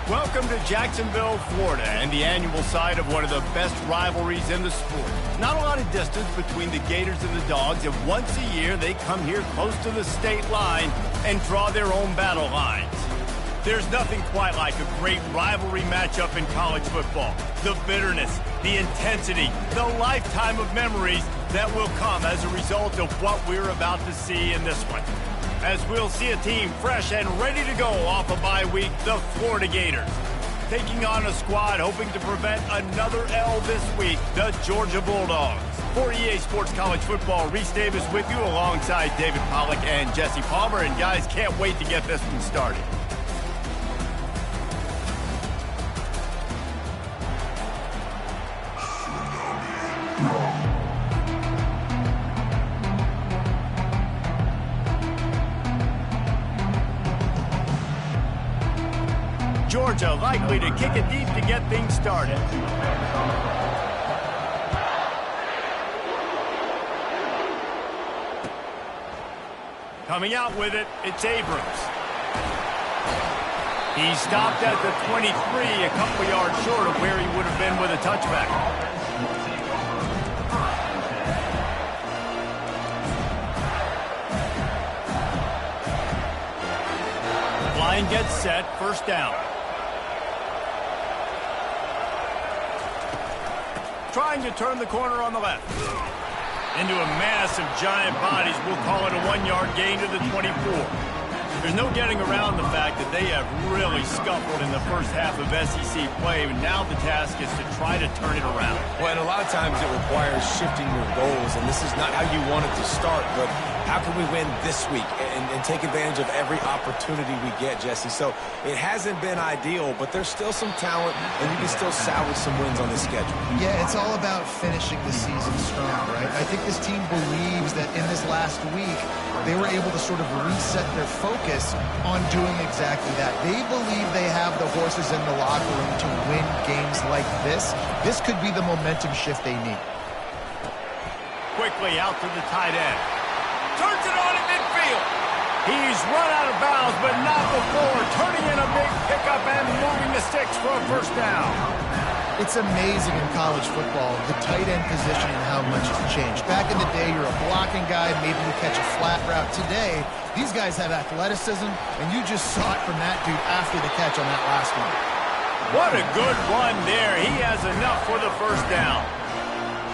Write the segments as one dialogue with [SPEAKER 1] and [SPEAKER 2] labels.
[SPEAKER 1] Welcome to Jacksonville, Florida, and the annual site of one of the best rivalries in the sport. Not a lot of distance between the Gators and the Dogs, and once a year they come here close to the state line and draw their own battle lines. There's nothing quite like a great rivalry matchup in college football. The bitterness, the intensity, the lifetime of memories that will come as a result of what we're about to see in this one. As we'll see a team fresh and ready to go off a bye week, the Florida Gators. Taking on a squad hoping to prevent another L this week, the Georgia Bulldogs. For EA Sports College Football, Reese Davis with you alongside David Pollack and Jesse Palmer. And guys, can't wait to get this one started. Georgia likely to kick it deep to get things started. Coming out with it, it's Abrams. He stopped at the 23, a couple yards short of where he would have been with a touchback. Line gets set, first down. Trying to turn the corner on the left. Into a mass of giant bodies, we'll call it a 1-yard gain to the 24. There's no getting around the fact that they have really scuffled in the first half of SEC play, and now the task is to try to turn it around.
[SPEAKER 2] Well, and a lot of times it requires shifting your goals, and this is not how you want it to start, but how can we win this week and take advantage of every opportunity we get, Jesse? So it hasn't been ideal, but there's still some talent, and you can still salvage some wins on this schedule.
[SPEAKER 3] Yeah, it's all about finishing the season strong, right? I think this team believes that in this last week, they were able to sort of reset their focus on doing exactly that. They believe they have the horses in the locker room to win games like this. This could be the momentum shift they need.
[SPEAKER 1] Quickly out to the tight end. Turns it on at midfield. He's run out of bounds, but not before turning in a big pickup and moving the sticks for a first down.
[SPEAKER 3] It's amazing in college football, the tight end position and how much has changed. Back in the day, you're a blocking guy, maybe you catch a flat route. Today, these guys have athleticism, and you just saw it from that dude after the catch on that last one.
[SPEAKER 1] What a good run there. He has enough for the first down.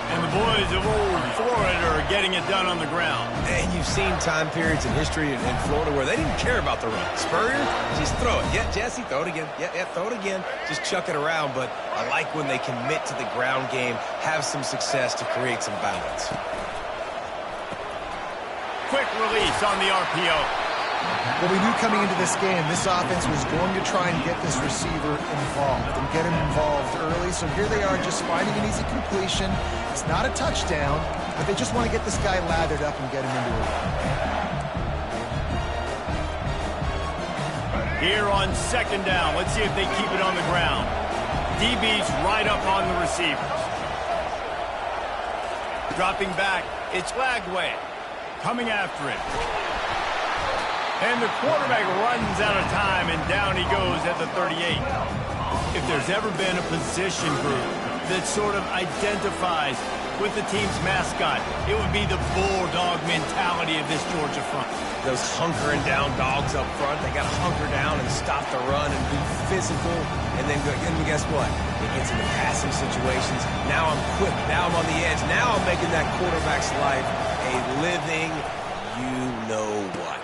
[SPEAKER 1] And the boys of old Florida are getting it done on the ground.
[SPEAKER 2] And you've seen time periods in history in Florida where they didn't care about the run. Spurrier, just throw it. Yeah, Jesse, throw it again. Yeah, throw it again. Just chuck it around. But I like when they commit to the ground game, have some success to create some balance.
[SPEAKER 1] Quick release on the RPO.
[SPEAKER 3] Well, we knew coming into this game, this offense was going to try and get this receiver involved and get him involved early. So here they are just finding an easy completion. It's not a touchdown, but they just want to get this guy lathered up and get him into a run.
[SPEAKER 1] Here on second down, let's see if they keep it on the ground. DB's right up on the receivers. Dropping back, it's Lagway. Coming after it. And the quarterback runs out of time, and down he goes at the 38. If there's ever been a position group that sort of identifies with the team's mascot, it would be the bulldog mentality of this Georgia front.
[SPEAKER 2] Those hunkering down dogs up front, they got to hunker down and stop the run and be physical. And then guess what? It gets into passing situations. Now I'm quick. Now I'm on the edge. Now I'm making that quarterback's life a living you-know-what.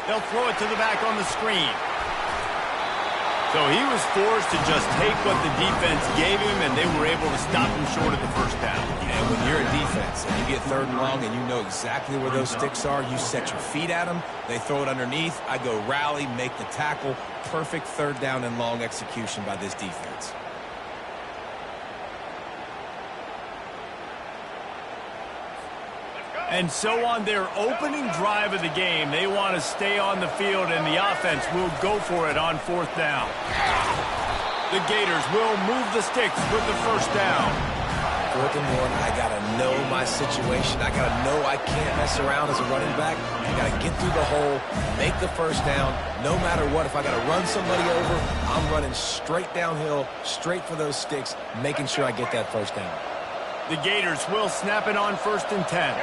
[SPEAKER 1] They'll throw it to the back on the screen. So he was forced to just take what the defense gave him, and they were able to stop him short of the first down.
[SPEAKER 2] And when you're a defense and you get third and long and you know exactly where those sticks are, you set your feet at them, they throw it underneath, I go rally, make the tackle. Perfect third down and long execution by this defense.
[SPEAKER 1] And so on their opening drive of the game, they want to stay on the field, and the offense will go for it on fourth down. The Gators will move the sticks with the first down.
[SPEAKER 2] 4th and 1. I got to know my situation. I got to know I can't mess around as a running back. I got to get through the hole, make the first down, no matter what. If I got to run somebody over, I'm running straight downhill, straight for those sticks, making sure I get that first down.
[SPEAKER 1] The Gators will snap it on 1st and 10.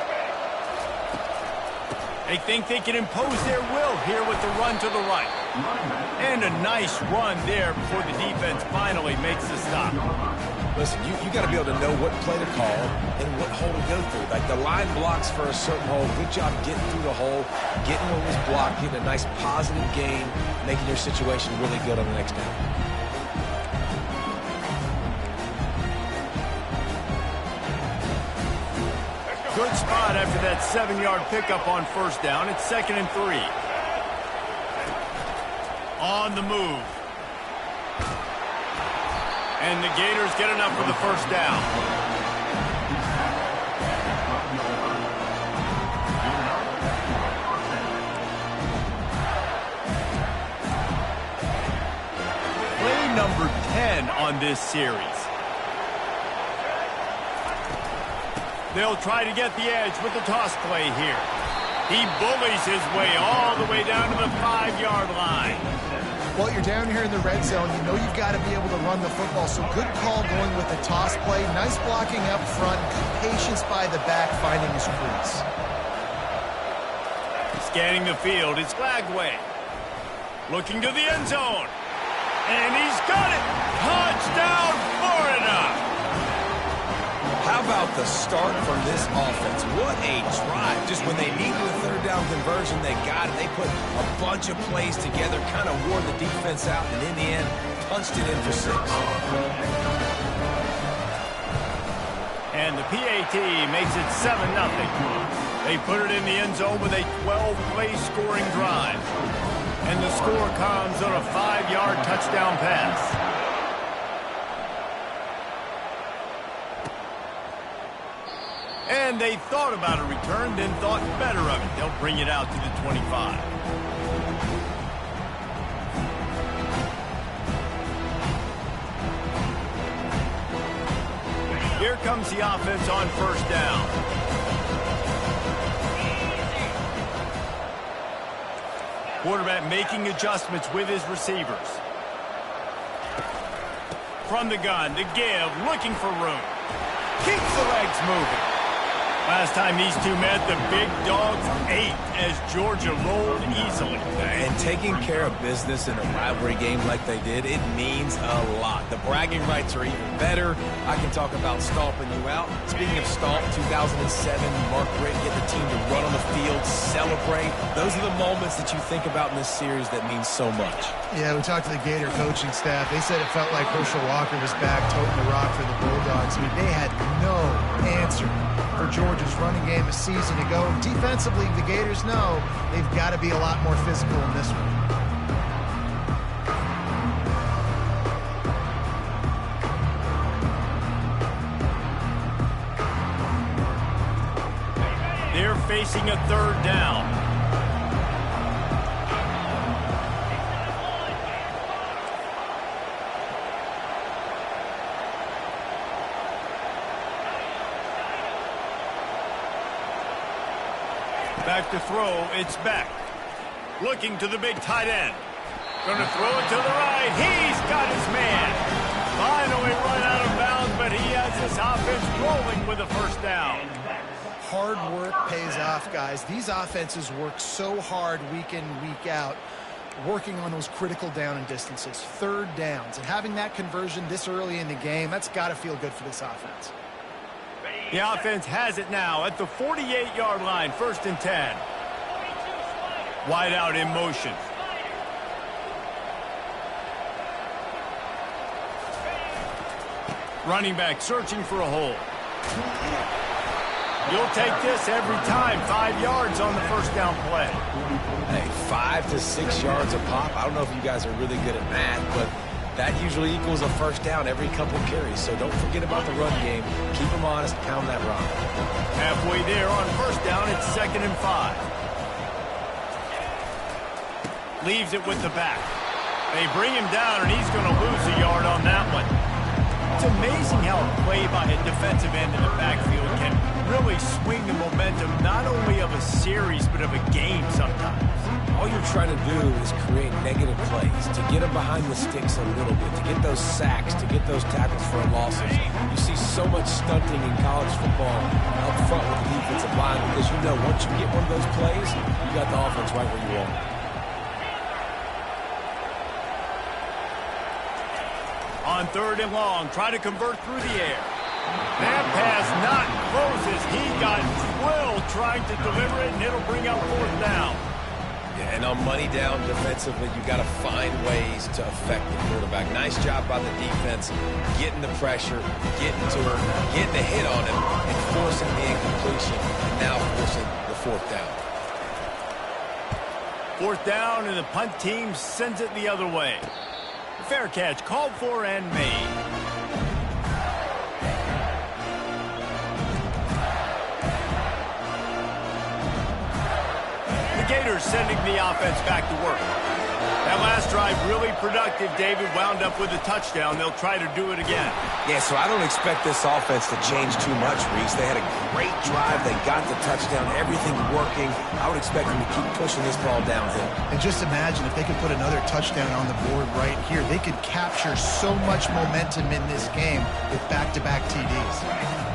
[SPEAKER 1] They think they can impose their will here with the run to the right. And a nice run there before the defense finally makes the stop.
[SPEAKER 2] Listen, you got to be able to know what play to call and what hole to go through. Like the line blocks for a certain hole. Good job getting through the hole, getting what was blocked, getting a nice positive gain, making your situation really good on the next down.
[SPEAKER 1] Good spot after that 7-yard pickup on 1st down. It's 2nd and 3. On the move. And the Gators get enough for the first down. Play number 10 on this series. They'll try to get the edge with the toss play here. He bullies his way all the way down to the 5-yard line.
[SPEAKER 3] Well, you're down here in the red zone. You know you've got to be able to run the football. So good call going with the toss play. Nice blocking up front. Good patience by the back finding his crease.
[SPEAKER 1] Scanning the field, it's Lagway. Looking to the end zone. And he's got it. Touchdown, Florida.
[SPEAKER 2] How about the start from this offense? What a drive. Just when they needed a 3rd down conversion, they got it. They put a bunch of plays together, kind of wore the defense out, and in the end, punched it in for 6.
[SPEAKER 1] And the PAT makes it 7-0. They put it in the end zone with a 12-play scoring drive. And the score comes on a 5-yard touchdown pass. And they thought about a return, then thought better of it. They'll bring it out to the 25. Here comes the offense on 1st down. Quarterback making adjustments with his receivers. From the gun, to give, looking for room. Keeps the legs moving. Last time these two met, the big dogs ate as Georgia rolled easily.
[SPEAKER 2] And taking care of business in a rivalry game like they did, it means a lot. The bragging rights are even better. I can talk about stomping you out. Speaking of stomp, 2007, Mark Richt get the team to run on the field, celebrate. Those are the moments that you think about in this series that mean so much.
[SPEAKER 3] Yeah, we talked to the Gator coaching staff. They said it felt like Herschel Walker was back toting the rock for the Bulldogs. I mean, they had no answer for Georgia's running game a season ago. Defensively, the Gators know they've got to be a lot more physical in this one.
[SPEAKER 1] They're facing a 3rd down. Back to throw, it's Beck. Looking to the big tight end. Gonna throw it to the right. He's got his man. Finally run out of bounds, but he has his offense rolling with a first down.
[SPEAKER 3] Hard work pays off, guys. These offenses work so hard week in, week out, working on those critical down and distances, 3rd downs. And having that conversion this early in the game, that's got to feel good for this offense.
[SPEAKER 1] The offense has it now at the 48-yard line, 1st and 10. Wide out in motion. Running back searching for a hole. You'll take this every time. 5 yards on the first down play.
[SPEAKER 2] Hey, 5 to 6 yards a pop. I don't know if you guys are really good at math, but that usually equals a first down every couple carries. So don't forget about the run game. Keep them honest. Pound that rock.
[SPEAKER 1] Halfway there on first down. It's 2nd and 5. Leaves it with the back. They bring him down, and he's going to lose a yard on that one. It's amazing how a play by a defensive end in the backfield can really swing the momentum not only of a series but of a game sometimes.
[SPEAKER 2] All you're trying to do is create negative plays, to get them behind the sticks a little bit, to get those sacks, to get those tackles for losses. You see so much stunting in college football up front with the defensive line because you know once you get one of those plays, you got the offense right where you want it.
[SPEAKER 1] On 3rd and long, try to convert through the air. That pass not close as he got drilled trying to deliver it, and it'll bring up 4th down.
[SPEAKER 2] Yeah, and on money down defensively, you got to find ways to affect the quarterback. Nice job by the defense, getting the pressure, getting to her, getting a hit on him, and forcing the incompletion, and now forcing the 4th down.
[SPEAKER 1] 4th down, and the punt team sends it the other way. Fair catch, called for and made. The Gators sending the offense back to work. That last drive really productive. David wound up with a touchdown. They'll try to do it again.
[SPEAKER 2] Yeah, so I don't expect this offense to change too much, Reese. They had a great drive. They got the touchdown. Everything working. I would expect them to keep pushing this ball downhill.
[SPEAKER 3] And just imagine if they could put another touchdown on the board right here. They could capture so much momentum in this game with back-to-back TDs.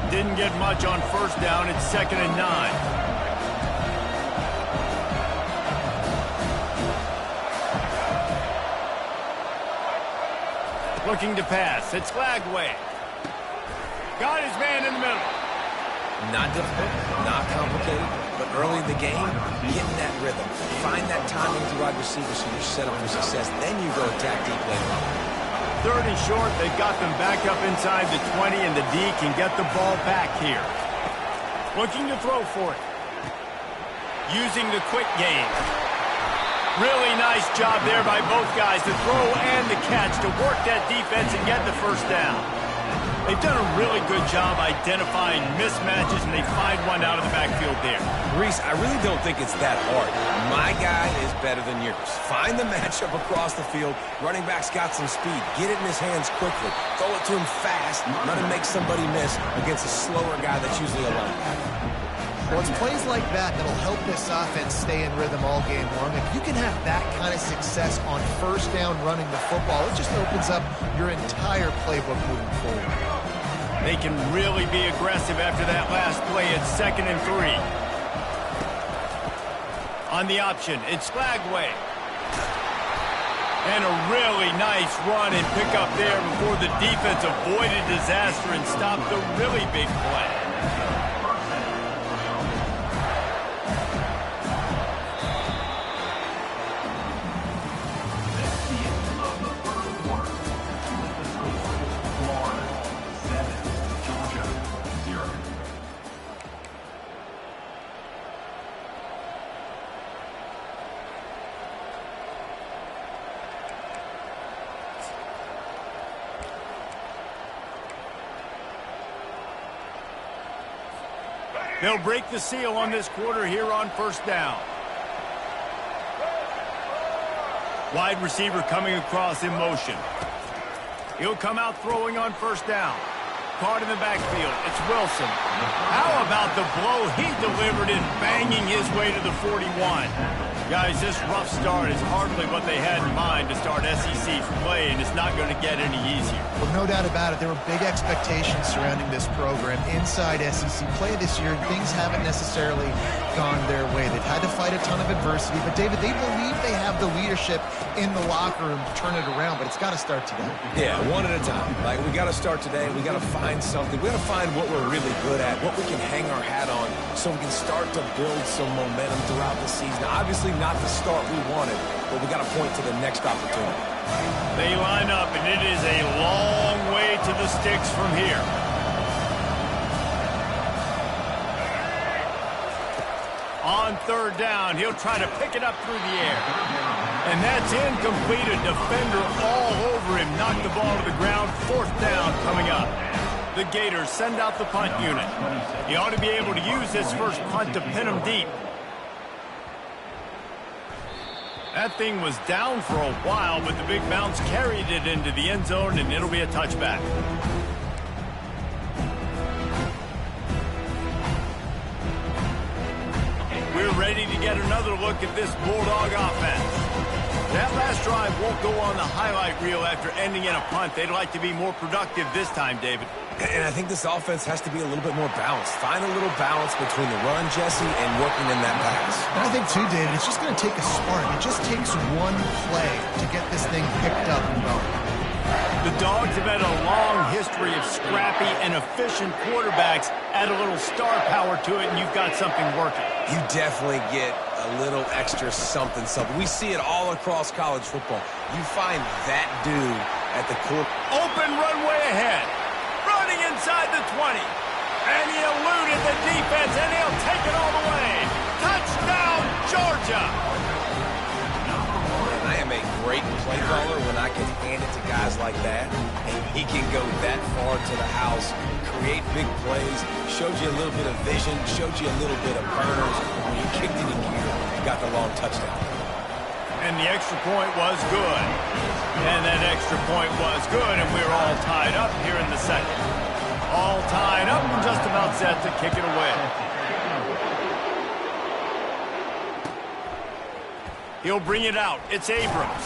[SPEAKER 1] Didn't get much on 1st down. It's 2nd and 9. Looking to pass. It's Lagway. Got his man in the middle.
[SPEAKER 2] Not difficult, not complicated, but early in the game, getting that rhythm. Find that timing with the wide receiver so you're set up for success. Then you go attack deep later on.
[SPEAKER 1] 3rd and short. They've got them back up inside the 20, and the D can get the ball back here. Looking to throw for it. Using the quick game. Really nice job there by both guys, the throw and the catch, to work that defense and get the 1st down. They've done a really good job identifying mismatches, and they find one out of the backfield there.
[SPEAKER 2] Reese, I really don't think it's that hard. My guy is better than yours. Find the matchup across the field. Running back's got some speed. Get it in his hands quickly. Throw it to him fast. Let him make somebody miss against a slower guy that's usually a linebacker.
[SPEAKER 3] Well, it's plays like that that'll help this offense stay in rhythm all game long. If you can have that kind of success on 1st down running the football, it just opens up your entire playbook moving forward.
[SPEAKER 1] They can really be aggressive after that last play. It's 2nd and 3. On the option, it's Lagway. And a really nice run and pick up there before the defense avoided disaster and stopped the really big play. They'll break the seal on this quarter here on 1st down. Wide receiver coming across in motion. He'll come out throwing on 1st down. Caught in the backfield. It's Wilson. How about the blow he delivered in banging his way to the 41? Guys, this rough start is hardly what they had in mind to start SEC play, and it's not going to get any easier.
[SPEAKER 3] Well, no doubt about it. There were big expectations surrounding this program inside SEC play this year. Things haven't necessarily gone their way. They've had to fight a ton of adversity. But, David, they believe they have the leadership in the locker room to turn it around, but it's got to start today.
[SPEAKER 2] Yeah, one at a time. Like, we got to start today. We got to find something. We got to find what we're really good at, what we can hang our hat on so we can start to build some momentum throughout the season. Obviously, not the start we wanted, but we got to point to the next opportunity.
[SPEAKER 1] They line up, and it is a long way to the sticks from here. On 3rd down, he'll try to pick it up through the air. And that's incomplete. A defender all over him. Knocked the ball to the ground. 4th down coming up. The Gators send out the punt unit. He ought to be able to use this first punt to pin him deep. That thing was down for a while, but the big bounce carried it into the end zone, and it'll be a touchback. We're ready to get another look at this Bulldog offense. That last drive won't go on the highlight reel after ending in a punt. They'd like to be more productive this time, David.
[SPEAKER 2] And I think this offense has to be a little bit more balanced. Find a little balance between the run, Jesse, and working in that pass.
[SPEAKER 3] And I think, too, David, it's just going to take a spark. It just takes one play to get this thing picked up and going.
[SPEAKER 1] The Dogs have had a long history of scrappy and efficient quarterbacks. Add a little star power to it, and you've got something working.
[SPEAKER 2] You definitely get a little extra something. We see it all across college football. You find that dude at the court.
[SPEAKER 1] Open runway ahead. Running inside the 20. And he eluded the defense, and he'll take it all the way. Touchdown, Georgia!
[SPEAKER 2] I am a great play caller when I can hand it to guys like that, and he can go that far to the house, create big plays, showed you a little bit of vision, showed you a little bit of burners. When you kicked it in gear, you got the long touchdown.
[SPEAKER 1] And the extra point was good. And that extra point was good, and we're all tied up here in the second. All tied up and just about set to kick it away. He'll bring it out. It's Abrams.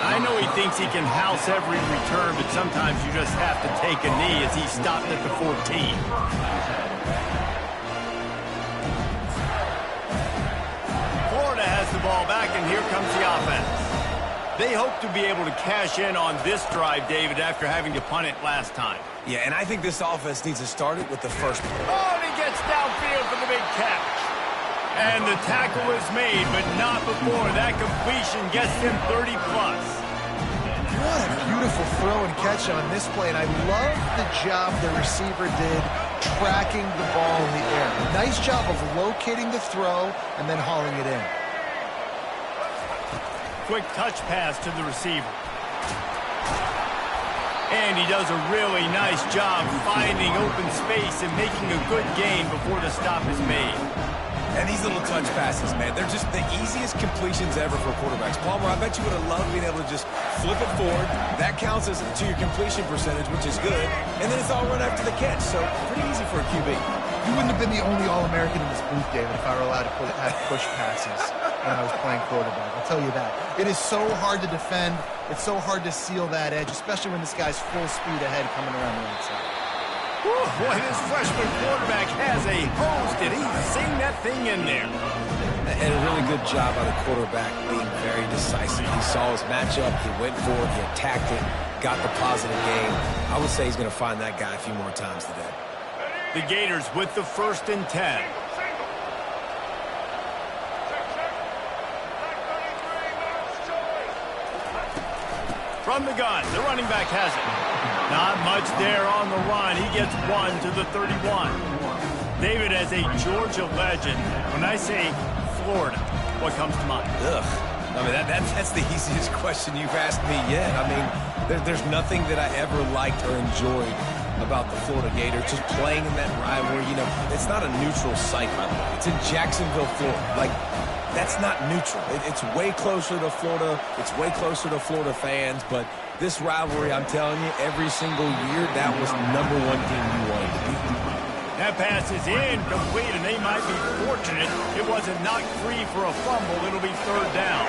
[SPEAKER 1] I know he thinks he can house every return, but sometimes you just have to take a knee as he stopped at the 14. Florida has the ball back, and here comes the offense. They hope to be able to cash in on this drive, David, after having to punt it last time.
[SPEAKER 2] Yeah, and I think this offense needs to start it with the first play.
[SPEAKER 1] Oh, and he gets downfield for the big catch. And the tackle is made, but not before that completion gets him 30-plus.
[SPEAKER 3] What a beautiful throw and catch on this play, and I love the job the receiver did tracking the ball in the air. Nice job of locating the throw and then hauling it in.
[SPEAKER 1] Quick touch pass to the receiver. And he does a really nice job finding open space and making a good gain before the stop is made.
[SPEAKER 2] And these little touch passes, man, they're just the easiest completions ever for quarterbacks. Palmer, I bet you would have loved being able to just flip it forward. That counts as to your completion percentage, which is good. And then it's all run after the catch, so pretty easy for a QB.
[SPEAKER 3] You wouldn't have been the only All-American in this booth, David, if I were allowed to have push passes when I was playing quarterback. I'll tell you that. It is so hard to defend. It's so hard to seal that edge, especially when this guy's full speed ahead coming around the outside.
[SPEAKER 1] Boy, this freshman quarterback has a hose. Did he sing that thing in there?
[SPEAKER 2] And a really good job by the quarterback being very decisive. He saw his matchup, he went for it, he attacked it, got the positive gain. I would say he's going to find that guy a few more times today.
[SPEAKER 1] The Gators with the 1st and 10. From the gun, the running back has it. Not much there on the run. He gets 1 to the 31. David, as a Georgia legend, when I say Florida, what comes to mind?
[SPEAKER 2] Ugh. I mean, that's the easiest question you've asked me yet. I mean, there's nothing that I ever liked or enjoyed about the Florida Gators, just playing in that rivalry. You know, it's not a neutral site, by the way. It's in Jacksonville, Florida. Like, that's not neutral. It's way closer to Florida. It's way closer to Florida fans. But this rivalry, I'm telling you, every single year, that was #1 team you wanted to beat.
[SPEAKER 1] That pass is incomplete, and they might be fortunate it wasn't knocked free for a fumble. It'll be 3rd down.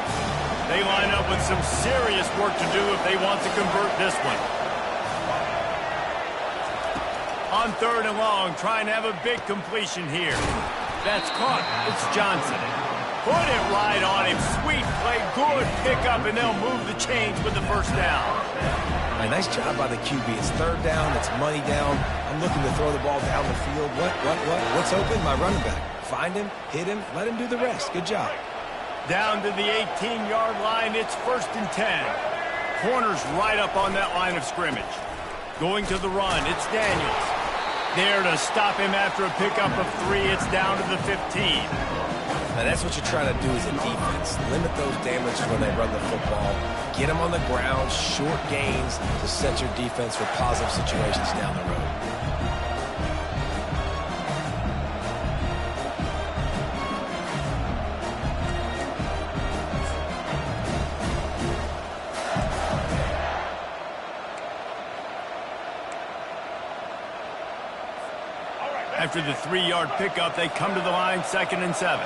[SPEAKER 1] They line up with some serious work to do if they want to convert this one. On 3rd and long, trying to have a big completion here. That's caught. It's Johnson. Put it right on him. Sweet play, good pickup, and they'll move the chains with the 1st down.
[SPEAKER 2] A nice job by the QB. It's 3rd down. It's money down. I'm looking to throw the ball down the field. What? What's open? My running back. Find him, hit him, let him do the rest. Good job.
[SPEAKER 1] Down to the 18-yard line. It's 1st and 10. Corners right up on that line of scrimmage. Going to the run. It's Daniels. There to stop him after a pickup of 3. It's down to the 15.
[SPEAKER 2] Now that's what you're trying to do as a defense. Limit those damages when they run the football. Get them on the ground, short gains to set your defense for positive situations down the road.
[SPEAKER 1] After After the 3-yard pickup, they come to the line 2nd and 7.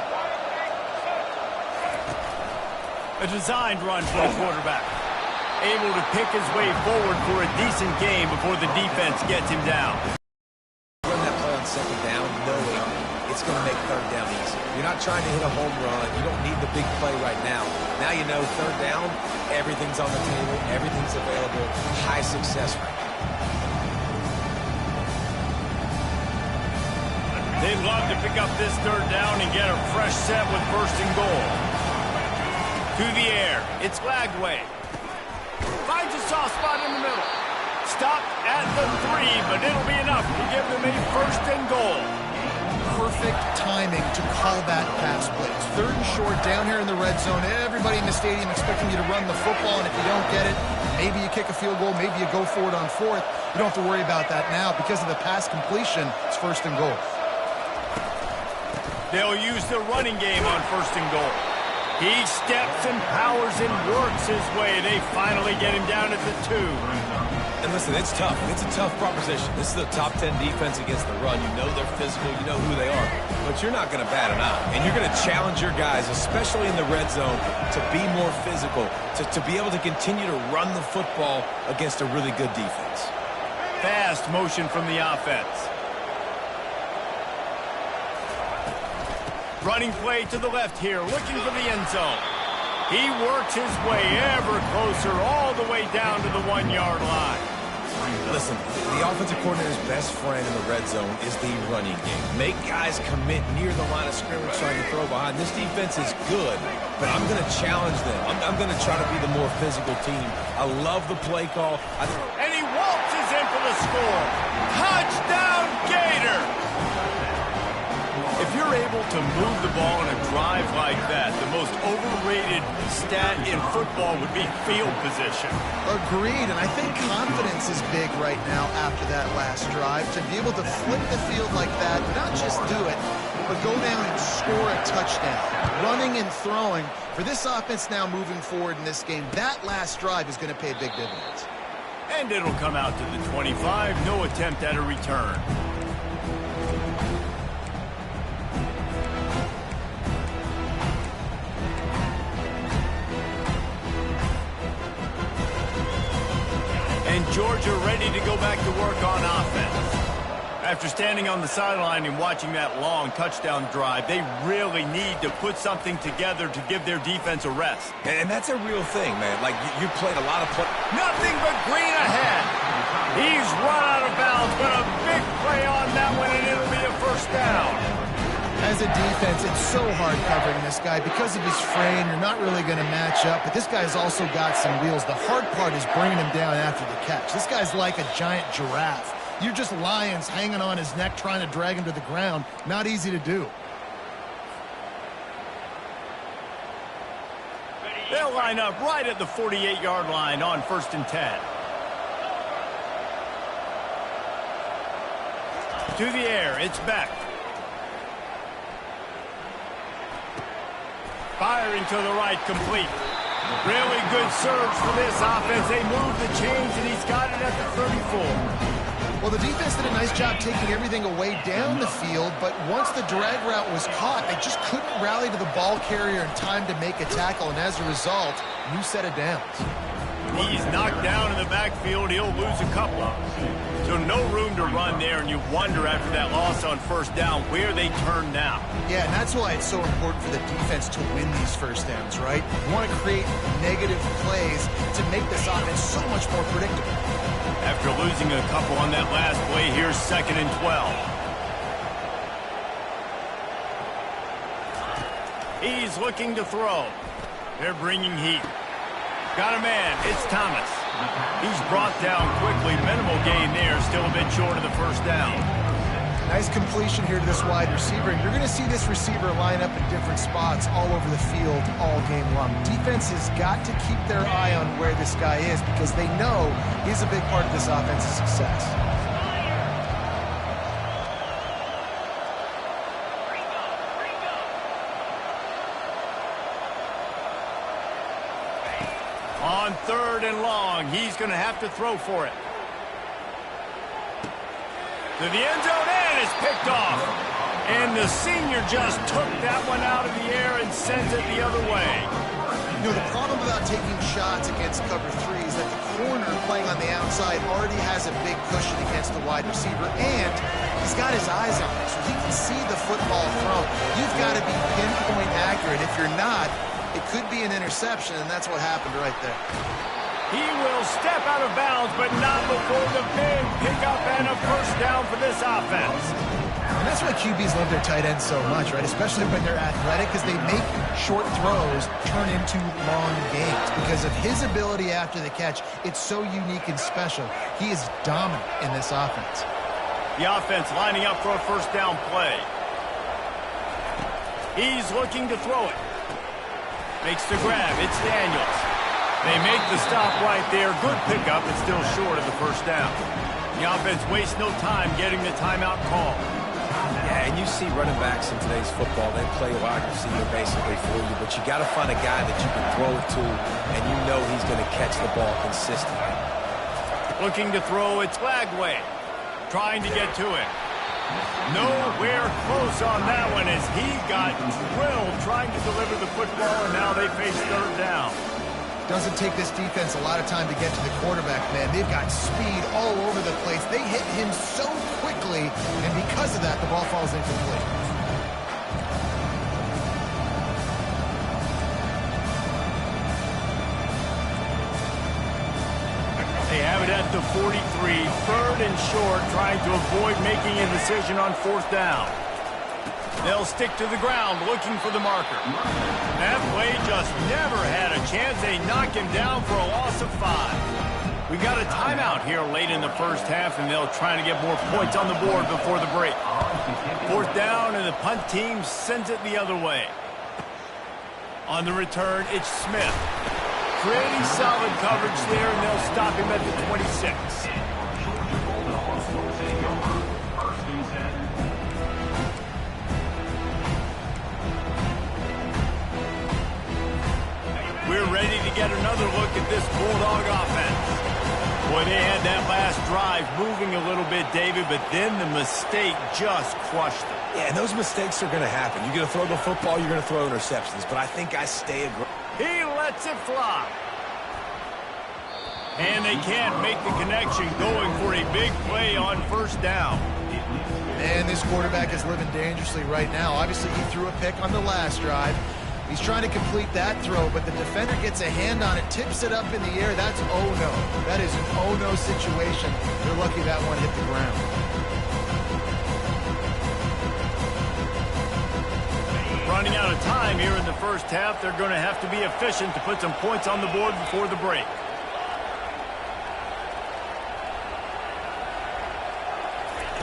[SPEAKER 1] A designed run for the quarterback. Able to pick his way forward for a decent game before the defense gets him down.
[SPEAKER 2] Run that play on 2nd down knowing it's going to make 3rd down easy. You're not trying to hit a home run. You don't need the big play right now. Now you know 3rd down, everything's on the table, everything's available, high success rate.
[SPEAKER 1] They'd love to pick up this 3rd down and get a fresh set with 1st and goal. To the air, it's Lagway. Finds a soft spot in the middle. Stopped at the 3, but it'll be enough to give them a 1st and goal.
[SPEAKER 3] Perfect timing to call that pass plays. 3rd and short down here in the red zone. Everybody in the stadium expecting you to run the football, and if you don't get it, maybe you kick a field goal, maybe you go for it on 4th. You don't have to worry about that now. Because of the pass completion, it's 1st and goal.
[SPEAKER 1] They'll use the running game on 1st and goal. He steps and powers and works his way. They finally get him down at the 2.
[SPEAKER 2] And listen, it's tough. It's a tough proposition. This is the top 10 defense against the run. You know they're physical. You know who they are. But you're not going to bat an eye. And you're going to challenge your guys, especially in the red zone, to be more physical, to be able to continue to run the football against a really good defense.
[SPEAKER 1] Fast motion from the offense. Running play to the left here, looking for the end zone. He works his way ever closer, all the way down to the 1-yard line.
[SPEAKER 2] Listen, the offensive coordinator's best friend in the red zone is the running game. Make guys commit near the line of scrimmage trying to throw behind. This defense is good, but I'm going to challenge them. I'm going to try to be the more physical team. I love the play call.
[SPEAKER 1] And he waltzes in for the score. Touchdown, Gator! If you're able to move the ball in a drive like that, the most overrated stat in football would be field position.
[SPEAKER 3] Agreed, and I think confidence is big right now after that last drive. To be able to flip the field like that, not just do it, but go down and score a touchdown. Running and throwing. For this offense now moving forward in this game, that last drive is going to pay big dividends.
[SPEAKER 1] And it'll come out to the 25, no attempt at a return. And Georgia ready to go back to work on offense. After standing on the sideline and watching that long touchdown drive, they really need to put something together to give their defense a rest.
[SPEAKER 2] And that's a real thing, man. Like, you played a lot of play.
[SPEAKER 1] Nothing but green ahead. He's run out of bounds, but a big play on that one, and it'll be a 1st down.
[SPEAKER 3] As a defense, it's so hard covering this guy. Because of his frame, you're not really going to match up, but this guy's also got some wheels. The hard part is bringing him down after the catch. This guy's like a giant giraffe. You're just lions hanging on his neck trying to drag him to the ground. Not easy to do.
[SPEAKER 1] They'll line up right at the 48-yard line on 1st and 10. To the air, it's Beck. Firing to the right, complete. Really good surge for this offense. They move the chains, and he's got it at the 34.
[SPEAKER 3] Well, the defense did a nice job taking everything away down the field, but once the drag route was caught, they just couldn't rally to the ball carrier in time to make a tackle, and as a result, new set of downs.
[SPEAKER 1] He's knocked down in the backfield. He'll lose a couple. So no room to run there, and you wonder after that loss on 1st down where they turn now.
[SPEAKER 3] Yeah, and that's why it's so important for the defense to win these 1st downs, right? You want to create negative plays to make this offense so much more predictable.
[SPEAKER 1] After losing a couple on that last play, here's 2nd and 12. He's looking to throw. They're bringing heat. Got a man. It's Thomas. He's brought down quickly. Minimal gain there. Still a bit short of the 1st down.
[SPEAKER 3] Nice completion here to this wide receiver. And you're going to see this receiver line up in different spots all over the field all game long. Defense has got to keep their eye on where this guy is because they know he's a big part of this offense's success.
[SPEAKER 1] On 3rd and long, he's going to have to throw for it. To the end zone, and it's picked off. And the senior just took that one out of the air and sends it the other way.
[SPEAKER 3] You know, the problem about taking shots against cover 3 is that the corner playing on the outside already has a big cushion against the wide receiver, and he's got his eyes on it, so he can see the football thrown. You've got to be pinpoint accurate. If you're not, it could be an interception, and that's what happened right there.
[SPEAKER 1] He will step out of bounds, but not before the big pickup and a first down for this offense.
[SPEAKER 3] And that's why QBs love their tight ends so much, right? Especially when they're athletic, because they make short throws turn into long gains. Because of his ability after the catch, it's so unique and special. He is dominant in this offense.
[SPEAKER 1] The offense lining up for a first down play. He's looking to throw it. Makes the grab. It's Daniels. They make the stop right there. Good pickup, but still short of the first down. The offense wastes no time getting the timeout call.
[SPEAKER 2] Yeah, and you see running backs in today's football, they play wide receiver basically for you, but you got to find a guy that you can throw it to, and you know he's going to catch the ball consistently.
[SPEAKER 1] Looking to throw, it's Lagway. Trying to get to it. Nowhere close on that one as he got drilled trying to deliver the football, and now they face third down.
[SPEAKER 3] Doesn't take this defense a lot of time to get to the quarterback, man. They've got speed all over the place. They hit him so quickly, and because of that, the ball falls incomplete.
[SPEAKER 1] They have it at the 43, third and short, trying to avoid making a decision on fourth down. They'll stick to the ground, looking for the marker. That play just never had a chance. They knock him down for a loss of 5. We got a timeout here late in the first half, and they'll try to get more points on the board before the break. Fourth down, and the punt team sends it the other way. On the return, it's Smith. Pretty solid coverage there, and they'll stop him at the 26. We're ready to get another look at this Bulldog offense. Boy, they had that last drive moving a little bit, David, but then the mistake just crushed them.
[SPEAKER 2] Yeah, and those mistakes are going to happen. You're going to throw the football, you're going to throw interceptions, but I think I stay aggressive.
[SPEAKER 1] He lets it fly. And they can't make the connection, going for a big play on first down.
[SPEAKER 3] Man, this quarterback is living dangerously right now. Obviously, he threw a pick on the last drive. He's trying to complete that throw, but the defender gets a hand on it, tips it up in the air. That's oh-no. That is an oh-no situation. They're lucky that one hit the ground.
[SPEAKER 1] Running out of time here in the first half. They're going to have to be efficient to put some points on the board before the break.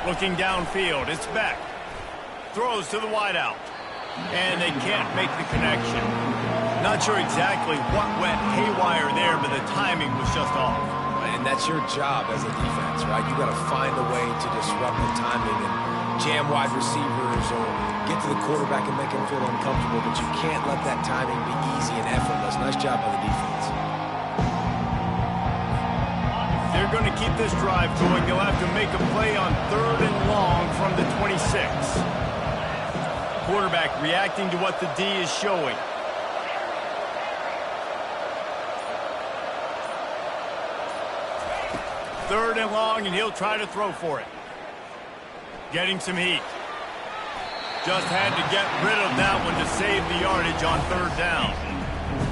[SPEAKER 1] Looking downfield, it's Beck. Throws to the wideout. And they can't make the connection. Not sure exactly what went haywire there, but the timing was just off.
[SPEAKER 2] And that's your job as a defense, right? You got to find a way to disrupt the timing and jam wide receivers or get to the quarterback and make him feel uncomfortable, but you can't let that timing be easy and effortless. Nice job by the defense.
[SPEAKER 1] They're going to keep this drive going. They'll have to make a play on third and long from the 26. Quarterback reacting to what the D is showing. Third and long, and he'll try to throw for it. Getting some heat. Just had to get rid of that one to save the yardage on third down.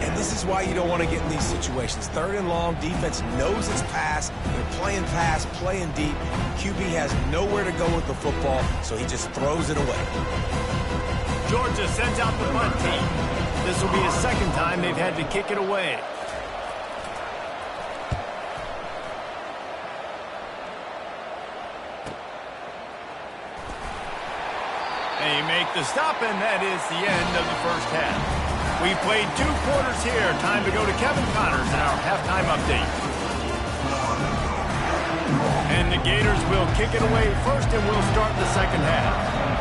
[SPEAKER 2] And this is why you don't want to get in these situations. Third and long, defense knows it's pass. They're playing pass, playing deep. QB has nowhere to go with the football, so he just throws it away.
[SPEAKER 1] Georgia sends out the punt team. This will be the second time they've had to kick it away. They make the stop, and that is the end of the first half. We played 2 quarters here. Time to go to Kevin Connors in our halftime update. And the Gators will kick it away first, and we'll start the second half.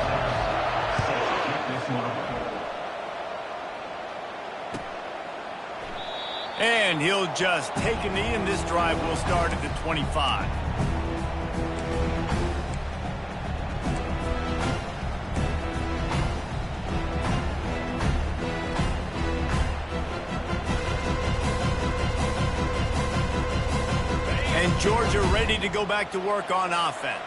[SPEAKER 1] And he'll just take a knee, and this drive will start at the 25. Georgia ready to go back to work on offense.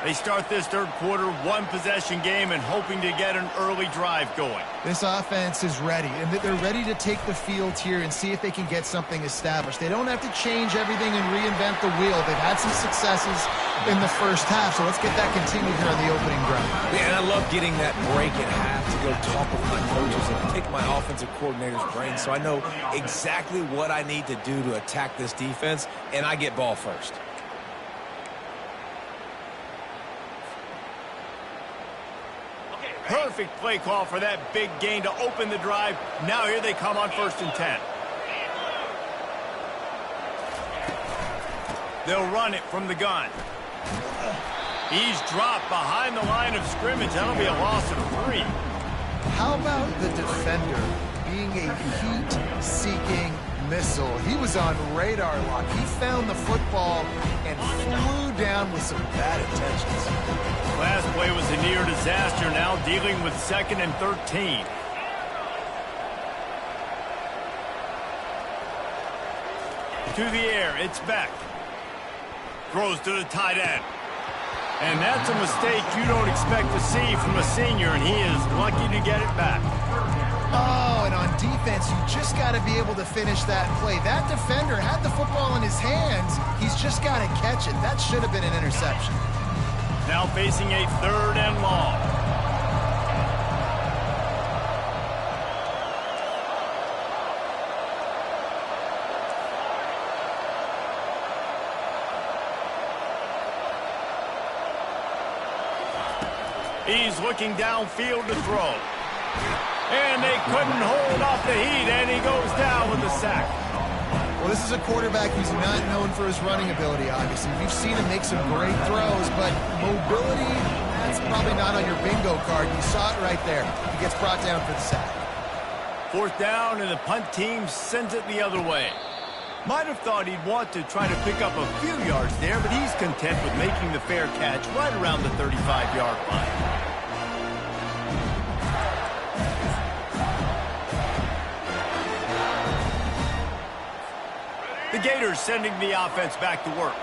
[SPEAKER 1] They start this third quarter, one-possession game, and hoping to get an early drive going.
[SPEAKER 3] This offense is ready, and they're ready to take the field here and see if they can get something established. They don't have to change everything and reinvent the wheel. They've had some successes in the first half, so let's get that continued here on the opening drive.
[SPEAKER 2] Yeah, and I love getting that break at half to go talk with my coaches and pick my offensive coordinator's brain so I know exactly what I need to do to attack this defense, and I get ball first.
[SPEAKER 1] Perfect play call for that big gain to open the drive. Now here they come on 1st and 10. They'll run it from the gun. He's dropped behind the line of scrimmage. That'll be a loss of 3.
[SPEAKER 3] How about the defender being a heat-seeking missile? He was on radar lock. He found the football and flew down with some bad intentions.
[SPEAKER 1] Last play was a near disaster, now dealing with 2nd and 13. To the air, it's Beck. Throws to the tight end. And that's a mistake you don't expect to see from a senior, and he is lucky to get it back.
[SPEAKER 3] Oh, and on defense, you just got to be able to finish that play. That defender had the football in his hands. He's just got to catch it. That should have been an interception.
[SPEAKER 1] Now facing a 3rd and long. He's looking downfield to throw. And they couldn't hold off the heat, and he goes down with a sack.
[SPEAKER 3] Well, this is a quarterback who's not known for his running ability, obviously. We've seen him make some great throws, but mobility, that's probably not on your bingo card. You saw it right there. He gets brought down for the sack.
[SPEAKER 1] 4th down, and the punt team sends it the other way. Might have thought he'd want to try to pick up a few yards there, but he's content with making the fair catch right around the 35-yard line. The Gators sending the offense back to work.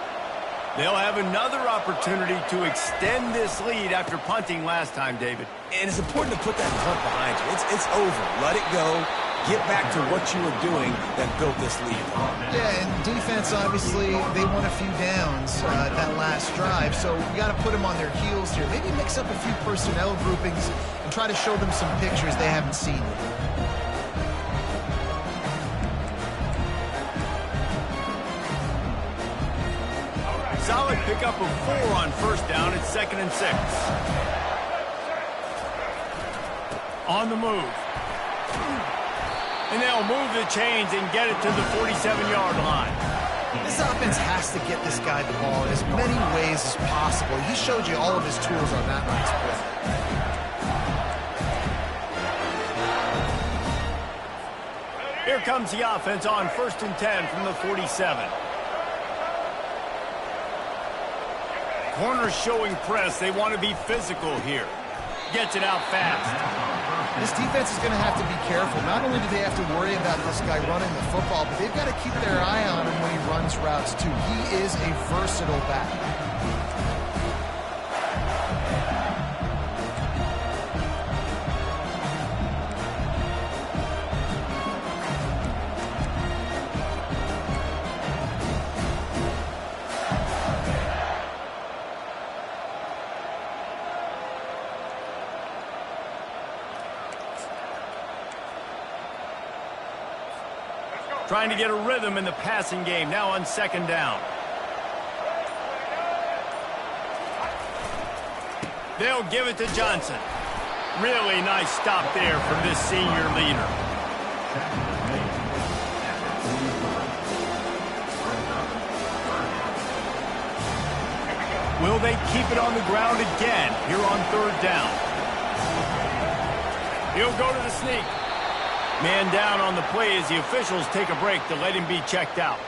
[SPEAKER 1] They'll have another opportunity to extend this lead after punting last time, David.
[SPEAKER 2] And it's important to put that punt behind you. It's over. Let it go. Get back to what you were doing that built this lead.
[SPEAKER 3] Yeah, and defense, obviously, they won a few downs that last drive, so we got to put them on their heels here. Maybe mix up a few personnel groupings and try to show them some pictures they haven't seen yet.
[SPEAKER 1] Solid pickup of 4 on 1st down. It's 2nd and 6. On the move. And they'll move the chains and get it to the 47-yard line.
[SPEAKER 3] This offense has to get this guy the ball in as many ways as possible. He showed you all of his tools on that last play.
[SPEAKER 1] Here comes the offense on 1st and 10 from the 47. Corners showing press. They want to be physical here. Gets it out fast.
[SPEAKER 3] This defense is going to have to be careful. Not only do they have to worry about this guy running the football, but they've got to keep their eye on him when he runs routes, too. He is a versatile back.
[SPEAKER 1] Trying to get a rhythm in the passing game, now on 2nd down. They'll give it to Johnson. Really nice stop there from this senior leader. Will they keep it on the ground again here on 3rd down? He'll go to the sneak. Man down on the play as the officials take a break to let him be checked out.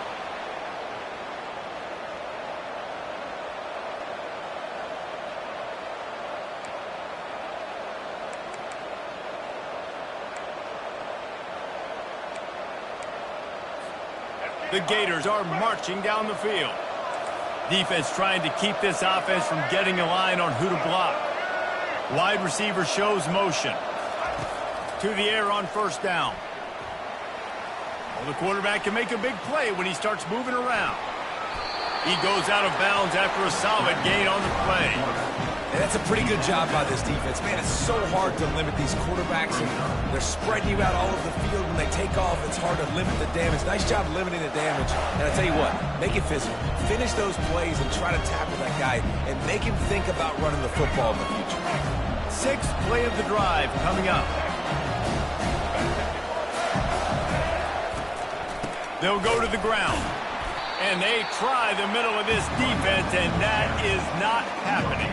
[SPEAKER 1] The Gators are marching down the field. Defense trying to keep this offense from getting a line on who to block. Wide receiver shows motion. To the air on first down. Well, the quarterback can make a big play when he starts moving around. He goes out of bounds after a solid gain on the play.
[SPEAKER 2] And that's a pretty good job by this defense. Man, it's so hard to limit these quarterbacks, and they're spreading you out all over the field. When they take off, it's hard to limit the damage. Nice job limiting the damage. And I tell you what, make it physical. Finish those plays and try to tackle that guy and make him think about running the football in the future.
[SPEAKER 1] Sixth play of the drive coming up. They'll go to the ground. And they try the middle of this defense, and that is not happening.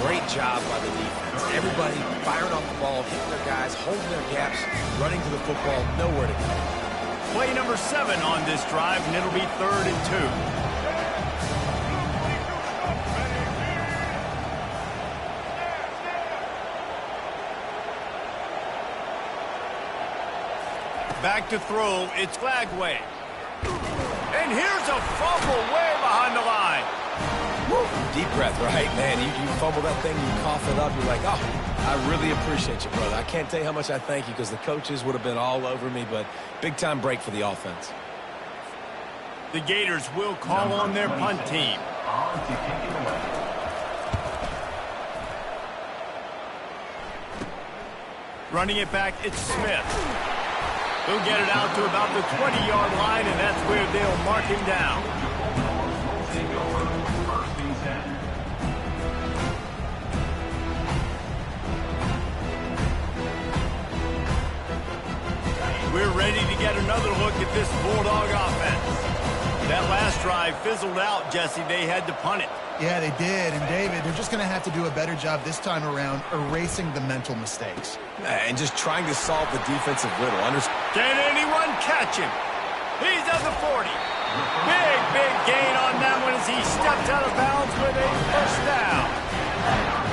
[SPEAKER 2] Great job by the defense. Everybody firing off the ball, hitting their guys, holding their gaps, running to the football, nowhere to go.
[SPEAKER 1] Play number 7 on this drive, and it'll be 3rd and 2. Back to throw, it's Flagway. And here's a fumble way behind the line.
[SPEAKER 2] Woo. Deep breath, right? Man, you fumble that thing, you cough it up, you're like, oh, I really appreciate you, brother. I can't tell you how much I thank you because the coaches would have been all over me, but big-time break for the offense.
[SPEAKER 1] The Gators will call on their punt team. Running it back, it's Smith. He'll get it out to about the 20-yard line, and that's where they'll mark him down. We're ready to get another look at this Bulldog offense. That last drive fizzled out, Jesse. They had to punt it.
[SPEAKER 3] Yeah, they did. And, David, they're just going to have to do a better job this time around erasing the mental mistakes.
[SPEAKER 2] And just trying to solve the defensive riddle.
[SPEAKER 1] Can anyone catch him? He's at the 40. Big gain on that one as he stepped out of bounds with a first down.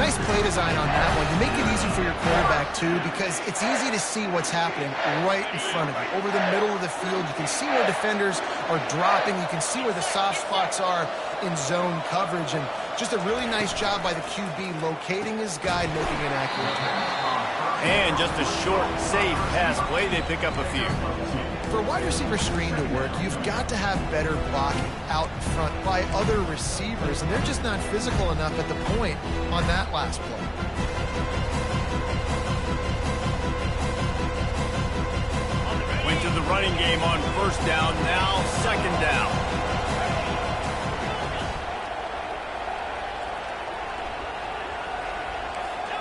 [SPEAKER 3] Nice play design on that one. You make it easy for your quarterback, too, because it's easy to see what's happening right in front of you. Over the middle of the field, you can see where defenders are dropping. You can see where the soft spots are in zone coverage. And just a really nice job by the QB locating his guy, making an accurate throw.
[SPEAKER 1] And just a short, safe pass play. They pick up a few.
[SPEAKER 3] For a wide receiver screen to work, you've got to have better blocking out in front by other receivers, and they're just not physical enough at the point on that last play.
[SPEAKER 1] Went to the running game on first down, now second down.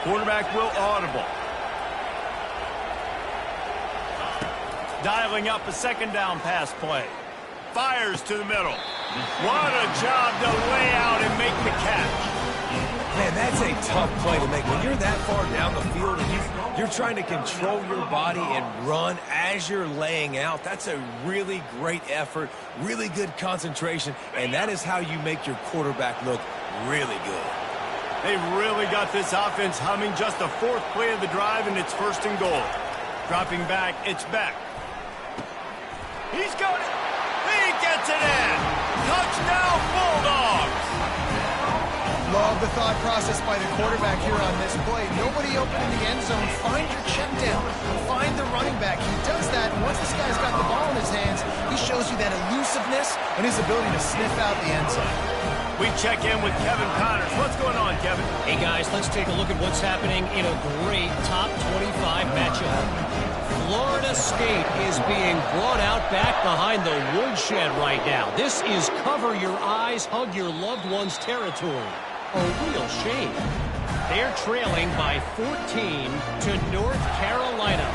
[SPEAKER 1] Quarterback will audible. Dialing up a second down pass play. Fires to the middle. What a job to lay out and make the catch.
[SPEAKER 2] Man, that's a tough play to make. When you're that far down the field and you're trying to control your body and run as you're laying out, that's a really great effort, really good concentration, and that is how you make your quarterback look really good.
[SPEAKER 1] They really got this offense humming. Just the 4th play of the drive, and it's 1st and goal. Dropping back, it's Beck. He's got it. He gets it in. Touchdown, Bulldogs.
[SPEAKER 3] Love the thought process by the quarterback here on this play. Nobody open in the end zone. Find your check down. Find the running back. He does that, and once this guy's got the ball in his hands, he shows you that elusiveness and his ability to sniff out the end zone.
[SPEAKER 1] We check in with Kevin Connors. What's going on, Kevin?
[SPEAKER 4] Hey, guys, let's take a look at what's happening in a great top 25 matchup. Florida State is being brought out back behind the woodshed right now. This is cover your eyes, hug your loved ones territory. A real shame. They're trailing by 14 to North Carolina.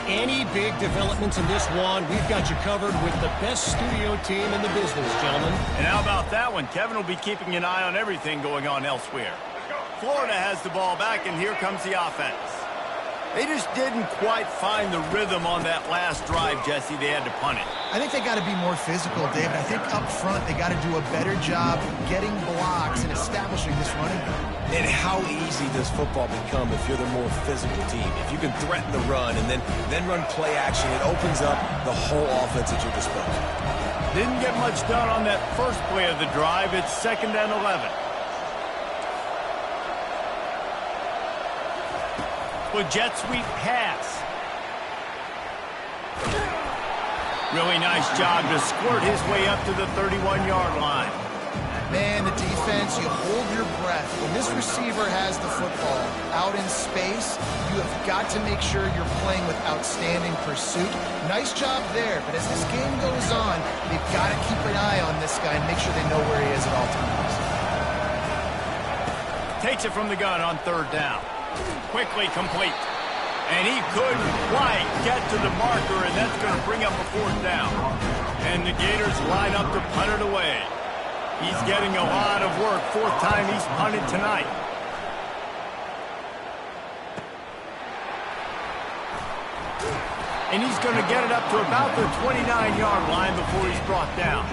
[SPEAKER 4] Any big developments in this one, we've got you covered with the best studio team in the business, gentlemen.
[SPEAKER 1] And how about that one? Kevin will be keeping an eye on everything going on elsewhere. Florida has the ball back, and here comes the offense. They just didn't quite find the rhythm on that last drive, Jesse. They had to punt it.
[SPEAKER 3] I think they got to be more physical, David. I think up front they got to do a better job getting blocks and establishing this running game.
[SPEAKER 2] And how easy does football become if you're the more physical team? If you can threaten the run and then run play action, it opens up the whole offense at your disposal.
[SPEAKER 1] Didn't get much done on that first play of the drive. It's 2nd and 11. With jet sweep pass. Really nice job to squirt his way up to the 31-yard line.
[SPEAKER 3] Man, the defense, you hold your breath. When this receiver has the football out in space, you have got to make sure you're playing with outstanding pursuit. Nice job there, but as this game goes on, they've got to keep an eye on this guy and make sure they know where he is at all times.
[SPEAKER 1] Takes it from the gun on 3rd down. Quickly complete. And he couldn't quite get to the marker, and that's going to bring up a 4th down. And the Gators line up to punt it away. He's getting a lot of work. 4th time he's punted tonight. And he's going to get it up to about the 29-yard line before he's brought down.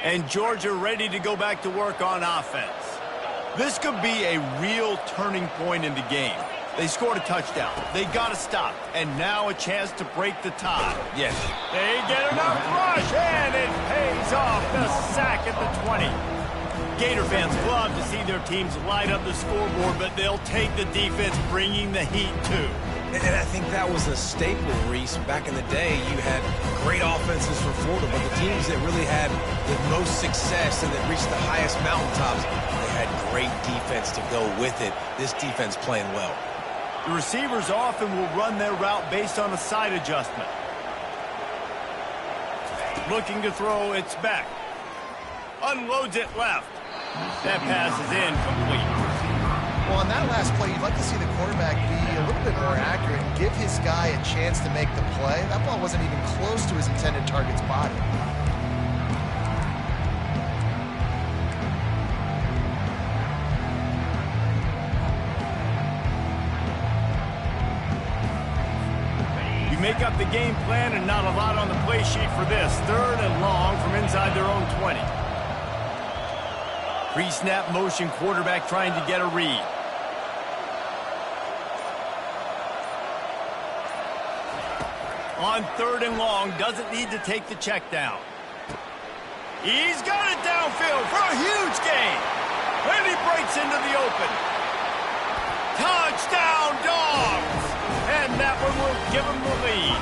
[SPEAKER 1] And Georgia ready to go back to work on offense. This could be a real turning point in the game. They scored a touchdown. They got to stop. And now a chance to break the tie.
[SPEAKER 2] Yes.
[SPEAKER 1] They get enough rush, and it pays off. The sack at the 20. Gator fans love to see their teams light up the scoreboard, but they'll take the defense bringing the heat too.
[SPEAKER 2] And I think that was a staple, Reese. Back in the day, you had great offenses for Florida, but the teams that really had the most success and that reached the highest mountaintops, they had great defense to go with it. This defense playing well.
[SPEAKER 1] The receivers often will run their route based on a side adjustment. Looking to throw, it's back. Unloads it left. That pass is incomplete.
[SPEAKER 3] Well, on that last play, you'd like to see the quarterback be a little bit more accurate and give his guy a chance to make the play. That ball wasn't even close to his intended target's body.
[SPEAKER 1] You make up the game plan and not a lot on the play sheet for this. 3rd and long from inside their own 20. Pre-snap motion, quarterback trying to get a read. On 3rd and long, doesn't need to take the check down. He's got it downfield for a huge gain. And he breaks into the open. Touchdown, Dogs! And that one will give him the lead.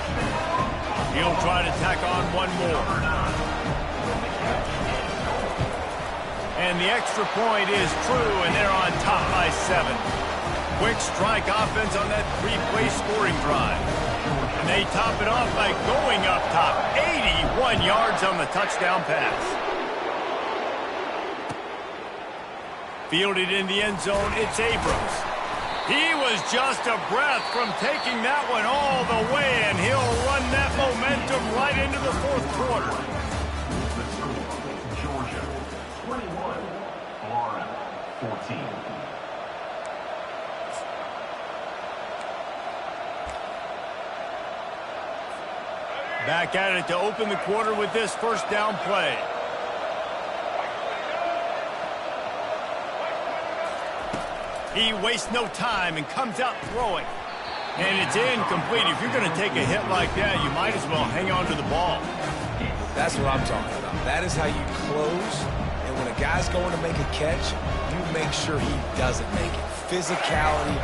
[SPEAKER 1] He'll try to tack on one more. And the extra point is true, and they're on top by 7. Quick strike offense on that 3-play scoring drive. And they top it off by going up top. 81 yards on the touchdown pass. Fielded in the end zone, it's Abrams. He was just a breath from taking that one all the way, and he'll run that momentum right into the 4th quarter.
[SPEAKER 5] Georgia, 21, Florida, 14.
[SPEAKER 1] Back at it to open the quarter with this 1st down play. He wastes no time and comes out throwing. And it's incomplete. If you're going to take a hit like that, you might as well hang on to the ball.
[SPEAKER 2] That's what I'm talking about. That is how you close. And when a guy's going to make a catch, you make sure he doesn't make it. Physicality,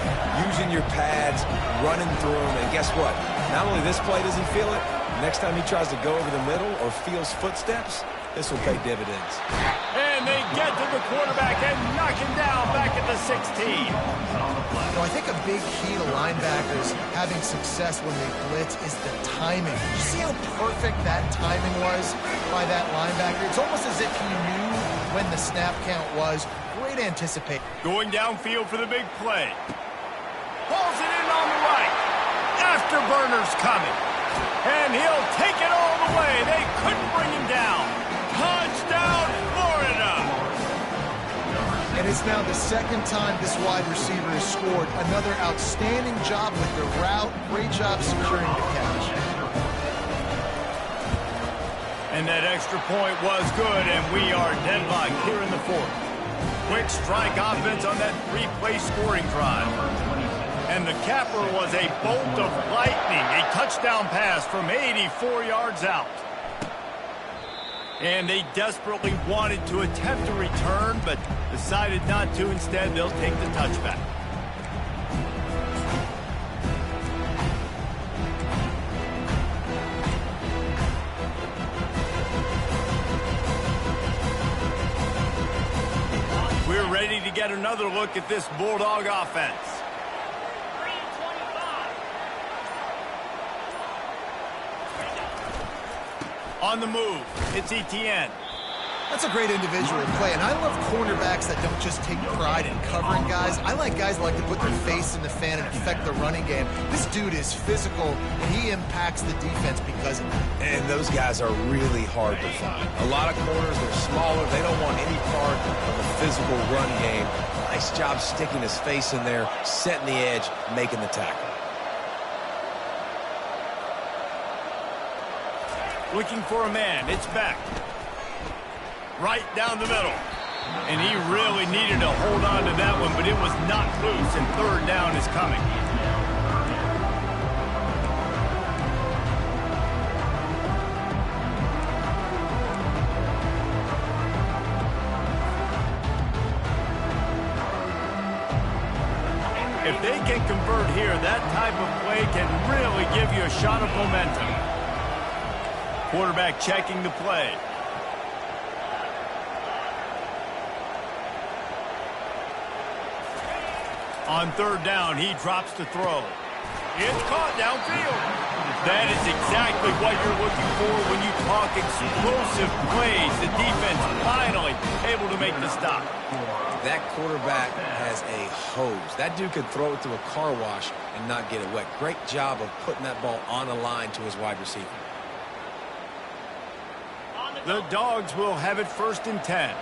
[SPEAKER 2] using your pads, running through them. And guess what? Not only this play does he feel it, next time he tries to go over the middle or feels footsteps, this will pay dividends.
[SPEAKER 1] And they get to the quarterback and knock him down back at the 16.
[SPEAKER 3] You know, I think a big key to linebackers having success when they blitz is the timing. Did you see how perfect that timing was by that linebacker? It's almost as if he knew when the snap count was. Great anticipation.
[SPEAKER 1] Going downfield for the big play. Pulls it in on the right. Afterburner's coming. And he'll take it all the way. They couldn't bring him down. Touchdown, Florida!
[SPEAKER 3] And it's now the 2nd time this wide receiver has scored. Another outstanding job with the route. Great job securing the catch.
[SPEAKER 1] And that extra point was good, and we are deadlocked here in the fourth. Quick strike offense on that three-play scoring drive. And the capper was a bolt of lightning, a touchdown pass from 84 yards out. And they desperately wanted to attempt a return, but decided not to. Instead, they'll take the touchback. We're ready to get another look at this Bulldog offense. On the move, it's Etienne.
[SPEAKER 3] That's a great individual play, and I love cornerbacks that don't just take pride in covering guys. I like guys that like to put their face in the fan and affect the running game. This dude is physical, and he impacts the defense because of that.
[SPEAKER 2] And those guys are really hard to find. A lot of corners, they're smaller. They don't want any part of the physical run game. Nice job sticking his face in there, setting the edge, making the tackle.
[SPEAKER 1] Looking for a man, it's Beck. Right down the middle. And he really needed to hold on to that one, but it was not loose, and third down is coming. If they can convert here, that type of play can really give you a shot of momentum. Quarterback checking the play. On third down, he drops to throw. It's caught downfield. That is exactly what you're looking for when you talk explosive plays. The defense finally able to make the stop.
[SPEAKER 2] That quarterback has a hose. That dude could throw it to a car wash and not get it wet. Great job of putting that ball on the line to his wide receiver.
[SPEAKER 1] The Dogs will have it 1st and 10.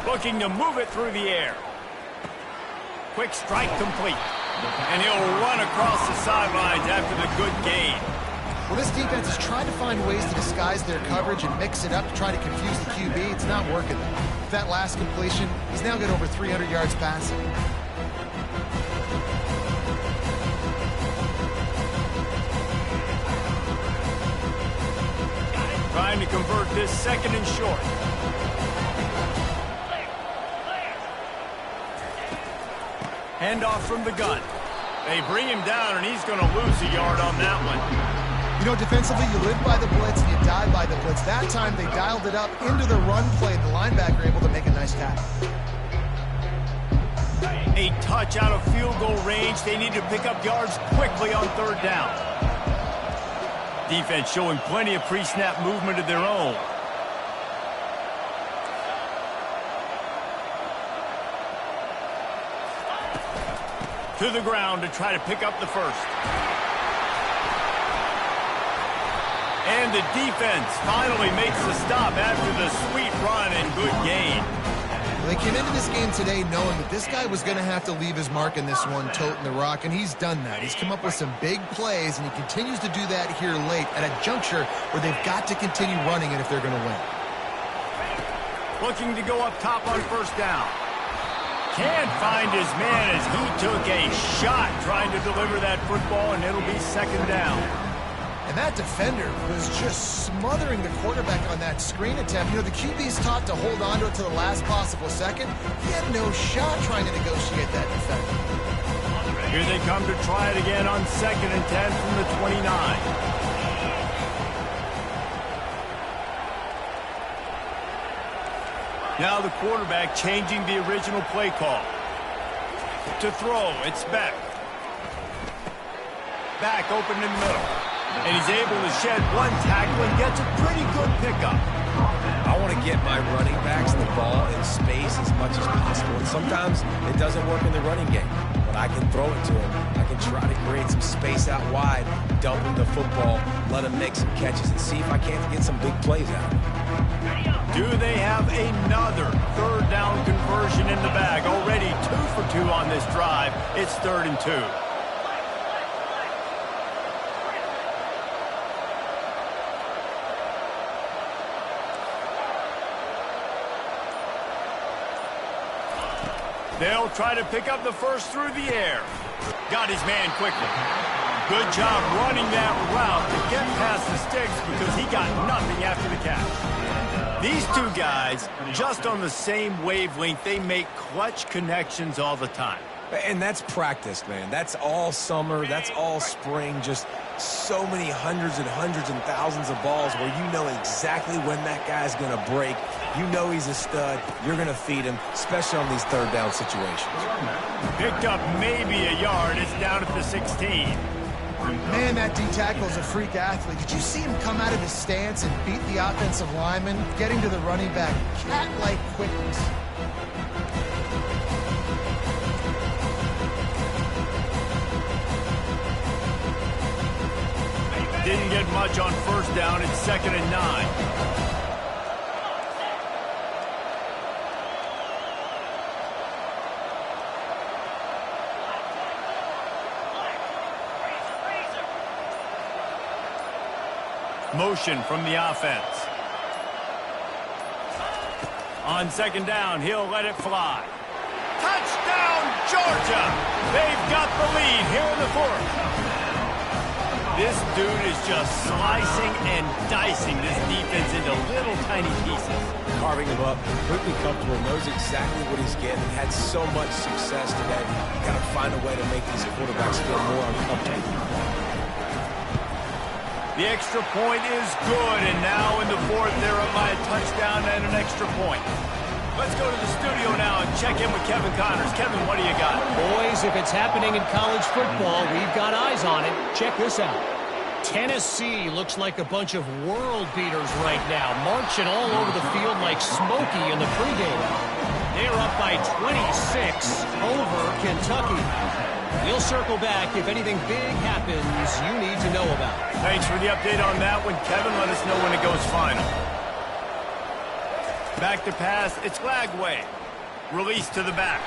[SPEAKER 1] Looking to move it through the air. Quick strike complete. And he'll run across the sidelines after the good gain.
[SPEAKER 3] Well, this defense is trying to find ways to disguise their coverage and mix it up to try to confuse the QB. It's not working. With that last completion, he's now got over 300 yards passing.
[SPEAKER 1] Trying to convert this 2nd and short. Handoff from the gun. They bring him down, and he's going to lose a yard on that one.
[SPEAKER 3] You know, defensively, you live by the blitz and you die by the blitz. That time, they dialed it up into the run play. The linebacker able to make a nice tackle.
[SPEAKER 1] A touch out of field goal range. They need to pick up yards quickly on third down. Defense showing plenty of pre-snap movement of their own. To the ground to try to pick up the first. And the defense finally makes the stop after the sweet run and good gain.
[SPEAKER 3] Well, they came into this game today knowing that this guy was going to have to leave his mark in this one, toting the rock, and he's done that. He's come up with some big plays, and he continues to do that here late at a juncture where they've got to continue running it if they're going to win.
[SPEAKER 1] Looking to go up top on first down. Can't find his man as he took a shot trying to deliver that football, and it'll be 2nd down.
[SPEAKER 3] And that defender was just smothering the quarterback on that screen attempt. You know, the QB's taught to hold on to it to the last possible second. He had no shot trying to negotiate that defender.
[SPEAKER 1] Here they come to try it again on 2nd and 10 from the 29. Now the quarterback changing the original play call. To throw, it's Beck. Back open in the middle. And he's able to shed one tackle and gets a pretty good pickup.
[SPEAKER 2] I want to get my running backs the ball in space as much as possible. And sometimes it doesn't work in the running game. But I can throw it to him. I can try to create some space out wide, dump him the football, let him make some catches, and see if I can't get some big plays out of him.
[SPEAKER 1] Do they have another third down conversion in the bag? Already 2 for 2 on this drive. It's 3rd and 2. They'll try to pick up the first through the air. Got his man quickly. Good job running that route to get past the sticks because he got nothing after the catch. These two guys, just on the same wavelength, they make clutch connections all the time.
[SPEAKER 2] And that's practice, man. That's all summer. That's all spring. Just so many hundreds and thousands of balls where you know exactly when that guy's going to break. You know he's a stud. You're going to feed him, especially on these third down situations.
[SPEAKER 1] Picked up maybe a yard. It's down at the 16.
[SPEAKER 3] Man, that D-tackle is a freak athlete. Did you see him come out of his stance and beat the offensive lineman, getting to the running back? Cat-like quickness.
[SPEAKER 1] Didn't get much on first down. It's 2nd and 9. Motion from the offense. On 2nd down, he'll let it fly. Touchdown, Georgia! They've got the lead here in the 4th. This dude is just slicing and dicing this defense into little tiny pieces.
[SPEAKER 2] Carving him up, completely comfortable, knows exactly what he's getting, had so much success today. Got to find a way to make these quarterbacks feel more uncomfortable.
[SPEAKER 1] The extra point is good, and now in the 4th, they're up by a touchdown and an extra point. Let's go to the studio now and check in with Kevin Connors. Kevin, what do you got?
[SPEAKER 4] Boys, if it's happening in college football, we've got eyes on it. Check this out. Tennessee looks like a bunch of world beaters right now, marching all over the field like Smokey in the pregame. They're up by 26 over Kentucky. We'll circle back if anything big happens you need to know about.
[SPEAKER 1] Thanks for the update on that one, Kevin. Let us know when it goes final. Back to pass. It's Lagway. Release to the back.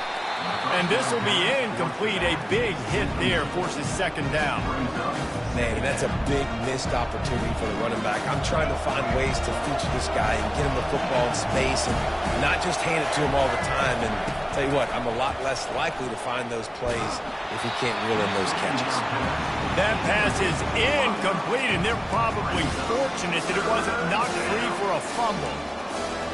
[SPEAKER 1] And this will be incomplete. A big hit there forces 2nd down.
[SPEAKER 2] Man, that's a big missed opportunity for the running back. I'm trying to find ways to feature this guy and get him the football in space and not just hand it to him all the time. And tell you what, I'm a lot less likely to find those plays if he can't reel in those catches.
[SPEAKER 1] That pass is incomplete, and they're probably fortunate that it wasn't knocked free for a fumble.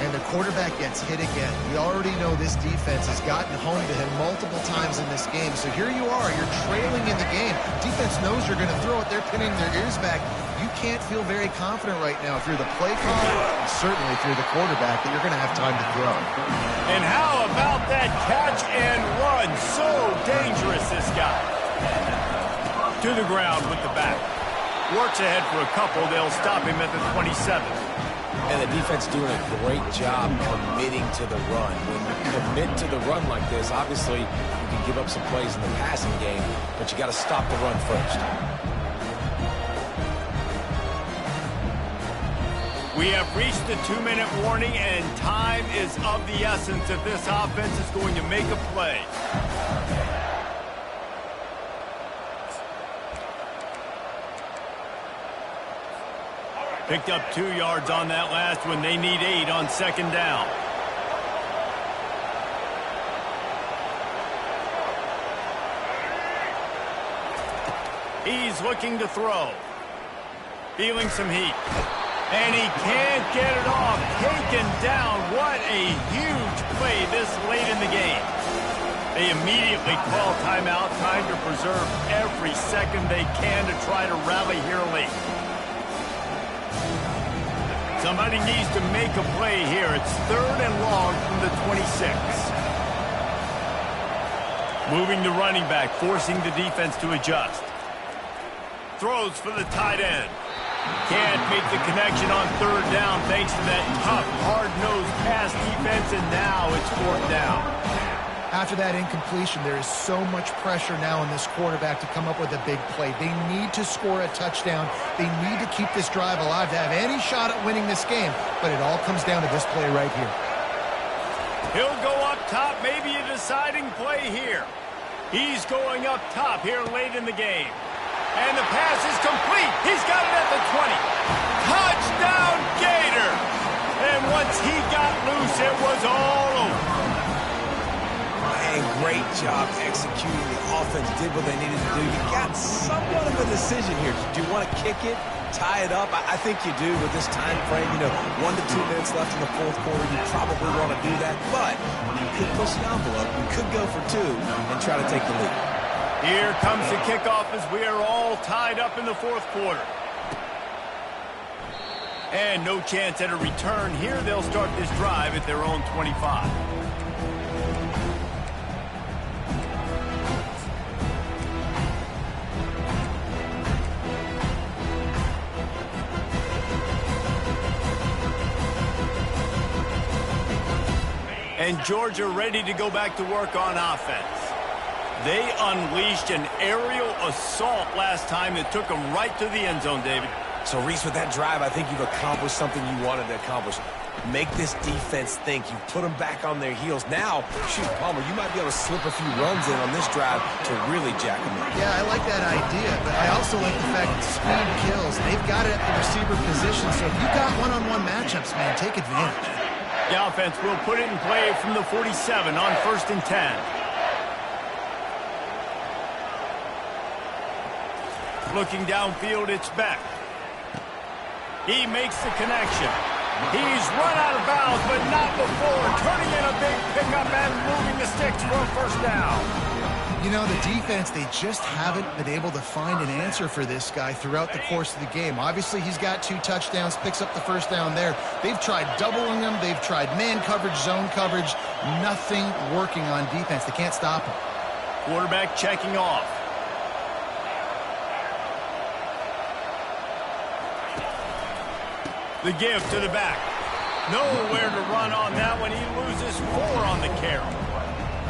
[SPEAKER 3] And the quarterback gets hit again. We already know this defense has gotten home to him multiple times in this game. So here you are, you're trailing in the game. Defense knows you're going to throw it. They're pinning their ears back. You can't feel very confident right now if you're the play caller, and certainly if you're the quarterback, that you're going to have time to throw.
[SPEAKER 1] And how about that catch and run? So dangerous, this guy. To the ground with the back. Works ahead for a couple. They'll stop him at the 27.
[SPEAKER 2] And the defense doing a great job committing to the run. When you commit to the run like this, obviously you can give up some plays in the passing game, but you got to stop the run first.
[SPEAKER 1] We have reached the 2-minute warning, and time is of the essence if this offense is going to make a play. Picked up 2 yards on that last one. They need 8 on 2nd down. He's looking to throw. Feeling some heat. And he can't get it off. Taken down. What a huge play this late in the game. They immediately call timeout. Time to preserve every second they can to try to rally here late. Somebody needs to make a play here. It's 3rd and long from the 26. Moving the running back, forcing the defense to adjust. Throws for the tight end. Can't make the connection on 3rd down thanks to that tough, hard-nosed pass defense, and now it's 4th down.
[SPEAKER 3] After that incompletion, there is so much pressure now on this quarterback to come up with a big play. They need to score a touchdown. They need to keep this drive alive to have any shot at winning this game. But it all comes down to this play right here.
[SPEAKER 1] He'll go up top, maybe a deciding play here. He's going up top here late in the game. And the pass is complete. He's got it at the 20. Touchdown, Gator! And once he got loose, it was all over.
[SPEAKER 2] And great job executing. The offense did what they needed to do. You got somewhat of a decision here. Do you want to kick it, tie it up? I think you do with this time frame. 1 to 2 minutes left in the fourth quarter. You probably want to do that, but you could push the envelope. You could go for 2 and try to take the lead.
[SPEAKER 1] Here comes the kickoff as we are all tied up in the fourth quarter. And no chance at a return here. They'll start this drive at their own 25. And Georgia ready to go back to work on offense. They unleashed an aerial assault last time that took them right to the end zone, David.
[SPEAKER 2] So, Reese, with that drive, I think you've accomplished something you wanted to accomplish. Make this defense think. You put them back on their heels. Now, shoot, Palmer, you might be able to slip a few runs in on this drive to really jack them up.
[SPEAKER 3] Yeah, I like that idea, but I also like the fact that speed kills. They've got it at the receiver position, so if you've got one-on-one matchups, man, take advantage.
[SPEAKER 1] The offense will put it in play from the 47 on 1st and 10. Looking downfield, it's Beck. He makes the connection. He's run out of bounds, but not before. Turning in a big pickup and moving the sticks for a first down.
[SPEAKER 3] The defense, they just haven't been able to find an answer for this guy throughout the course of the game. Obviously, he's got 2 touchdowns, picks up the first down there. They've tried doubling him. They've tried man coverage, zone coverage. Nothing working on defense. They can't stop him.
[SPEAKER 1] Quarterback checking off. The give to the back. Nowhere to run on that one. He loses 4 on the carry.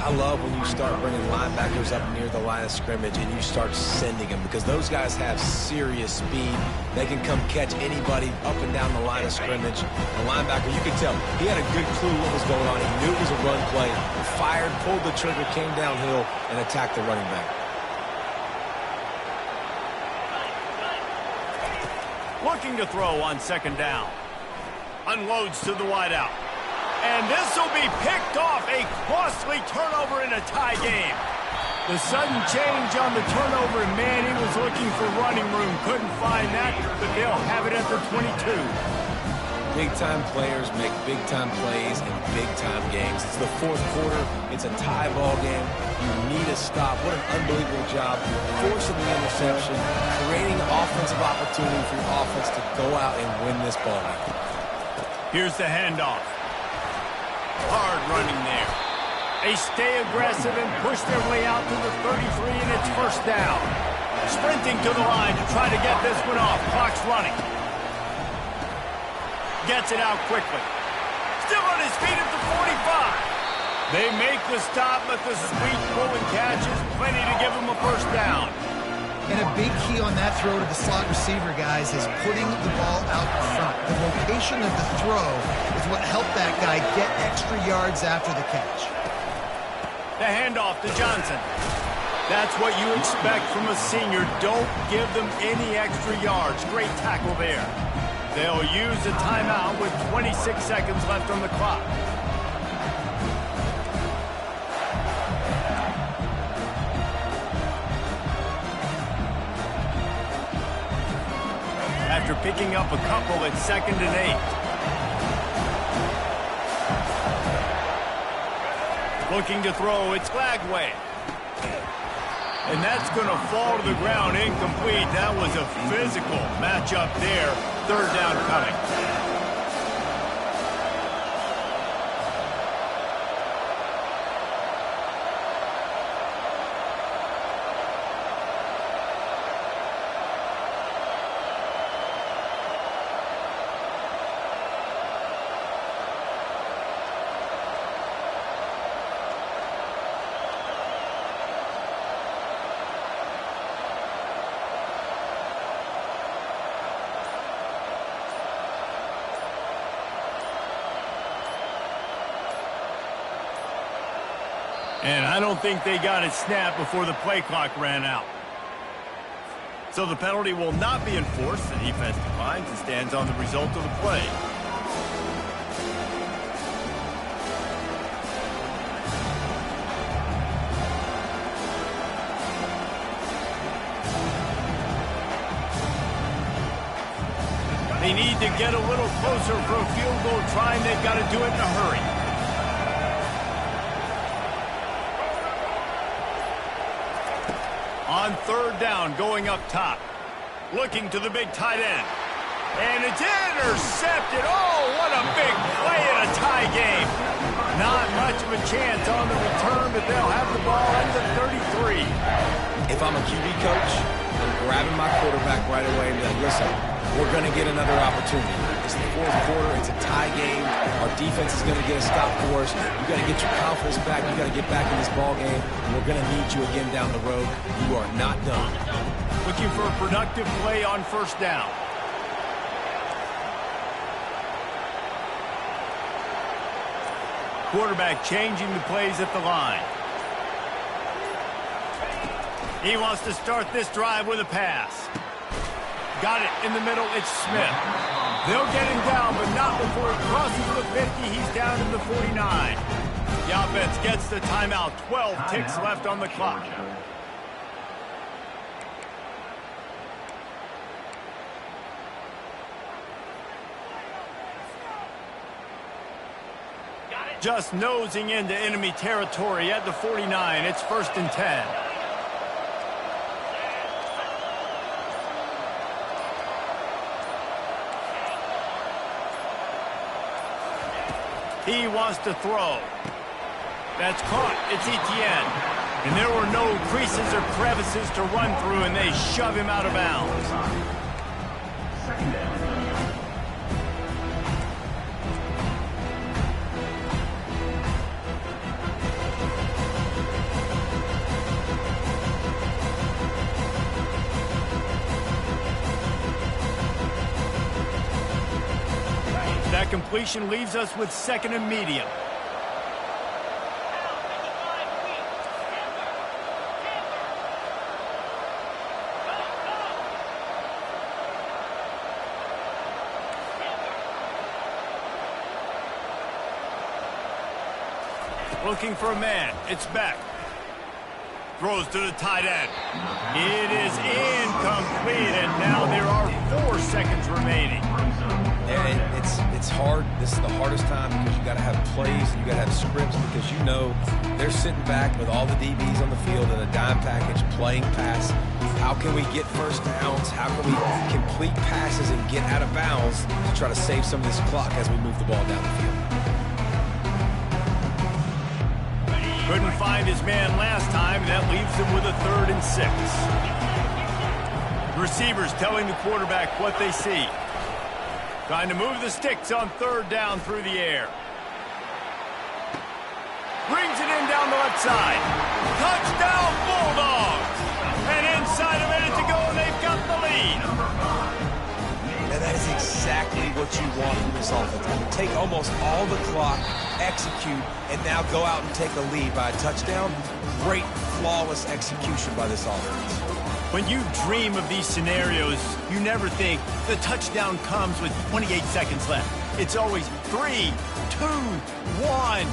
[SPEAKER 2] I love when you start bringing linebackers up near the line of scrimmage and you start sending them, because those guys have serious speed. They can come catch anybody up and down the line of scrimmage. The linebacker, you could tell, he had a good clue what was going on. He knew it was a run play. Fired, pulled the trigger, came downhill, and attacked the running back.
[SPEAKER 1] Looking to throw on 2nd down. Unloads to the wideout. And this will be picked off. A costly turnover in a tie game. The sudden change on the turnover, and man, he was looking for running room. Couldn't find that, but they'll have it at the 22.
[SPEAKER 2] Big-time players make big-time plays in big-time games. It's the fourth quarter. It's a tie ball game. You need a stop. What an unbelievable job. Forcing the interception, creating offensive opportunity for your offense to go out and win this ball game.
[SPEAKER 1] Here's the handoff. Hard running there. They stay aggressive and push their way out to the 33, and it's first down. Sprinting to the line to try to get this one off. Clock's running. Gets it out quickly. Still on his feet at the 45. They make the stop, but the sweet pull and catch is plenty to give him a first down.
[SPEAKER 3] And a big key on that throw to the slot receiver, guys, is putting the ball out in front. The location of the throw is what helped that guy get extra yards after the catch.
[SPEAKER 1] The handoff to Johnson. That's what you expect from a senior. Don't give them any extra yards. Great tackle there. They'll use a timeout with 26 seconds left on the clock. After picking up a couple at 2nd and 8. Looking to throw, it's Glagway. And that's going to fall to the ground incomplete. That was a physical matchup there. 3rd down coming. And I don't think they got it snapped before the play clock ran out. So the penalty will not be enforced. The defense declines and stands on the result of the play. They need to get a little closer for a field goal try, and they've got to do it in a hurry. On third down, going up top. Looking to the big tight end. And it's intercepted. Oh, what a big play in a tie game. Not much of a chance on the return, but they'll have the ball at the 33.
[SPEAKER 2] If I'm a QB coach, I'm grabbing my quarterback right away and be like, listen, we're going to get another opportunity. It's the fourth quarter. It's a tie game. Our defense is going to get a stop for us. You got to get your confidence back. You got to get back in this ball game. And we're going to need you again down the road. You are not done.
[SPEAKER 1] Looking for a productive play on first down. Quarterback changing the plays at the line. He wants to start this drive with a pass. Got it in the middle. It's Smith. They'll get him down, but not before he crosses the 50. He's down to the 49. The offense gets the timeout. 12 ticks left on the clock. Just nosing into enemy territory at the 49. It's 1st and 10. He wants to throw. That's caught. It's Etienne. And there were no creases or crevices to run through, and they shove him out of bounds.
[SPEAKER 5] Second down.
[SPEAKER 1] That completion leaves us with 2nd and medium. Looking for a man. It's Beck. Throws to the tight end. It is incomplete, and now there are 4 seconds remaining.
[SPEAKER 2] Yeah, it's hard. This is the hardest time because you got to have plays and you got to have scripts because you know they're sitting back with all the DBs on the field in a dime package playing pass. How can we get first downs? How can we complete passes and get out of bounds to try to save some of this clock as we move the ball down the field?
[SPEAKER 1] Couldn't find his man last time. That leaves him with a 3rd and 6. Receivers telling the quarterback what they see. Trying to move the sticks on 3rd down through the air. Brings it in down the left side. Touchdown, Bulldogs! And inside a minute to go, and they've got the lead.
[SPEAKER 2] And that is exactly what you want from this offense. Take almost all the clock, execute, and now go out and take a lead by a touchdown. Great, flawless execution by this offense.
[SPEAKER 1] When you dream of these scenarios, you never think the touchdown comes with 28 seconds left. It's always 3, 2, 1,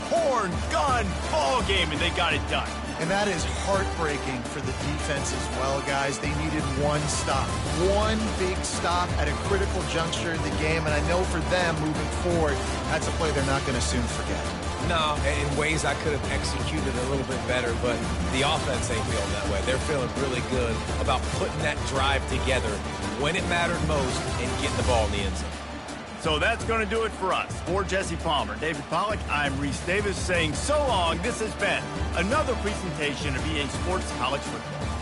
[SPEAKER 1] horn, gun, ball game, and they got it done.
[SPEAKER 3] And that is heartbreaking for the defense as well, guys. They needed one stop, one big stop at a critical juncture in the game. And I know for them moving forward, that's a play they're not going to soon forget.
[SPEAKER 2] No, in ways I could have executed a little bit better, but the offense ain't feeling that way. They're feeling really good about putting that drive together when it mattered most and getting the ball in the end zone.
[SPEAKER 1] So that's going to do it for us. For Jesse Palmer, David Pollack, I'm Reese Davis saying so long. This has been another presentation of EA Sports College Football.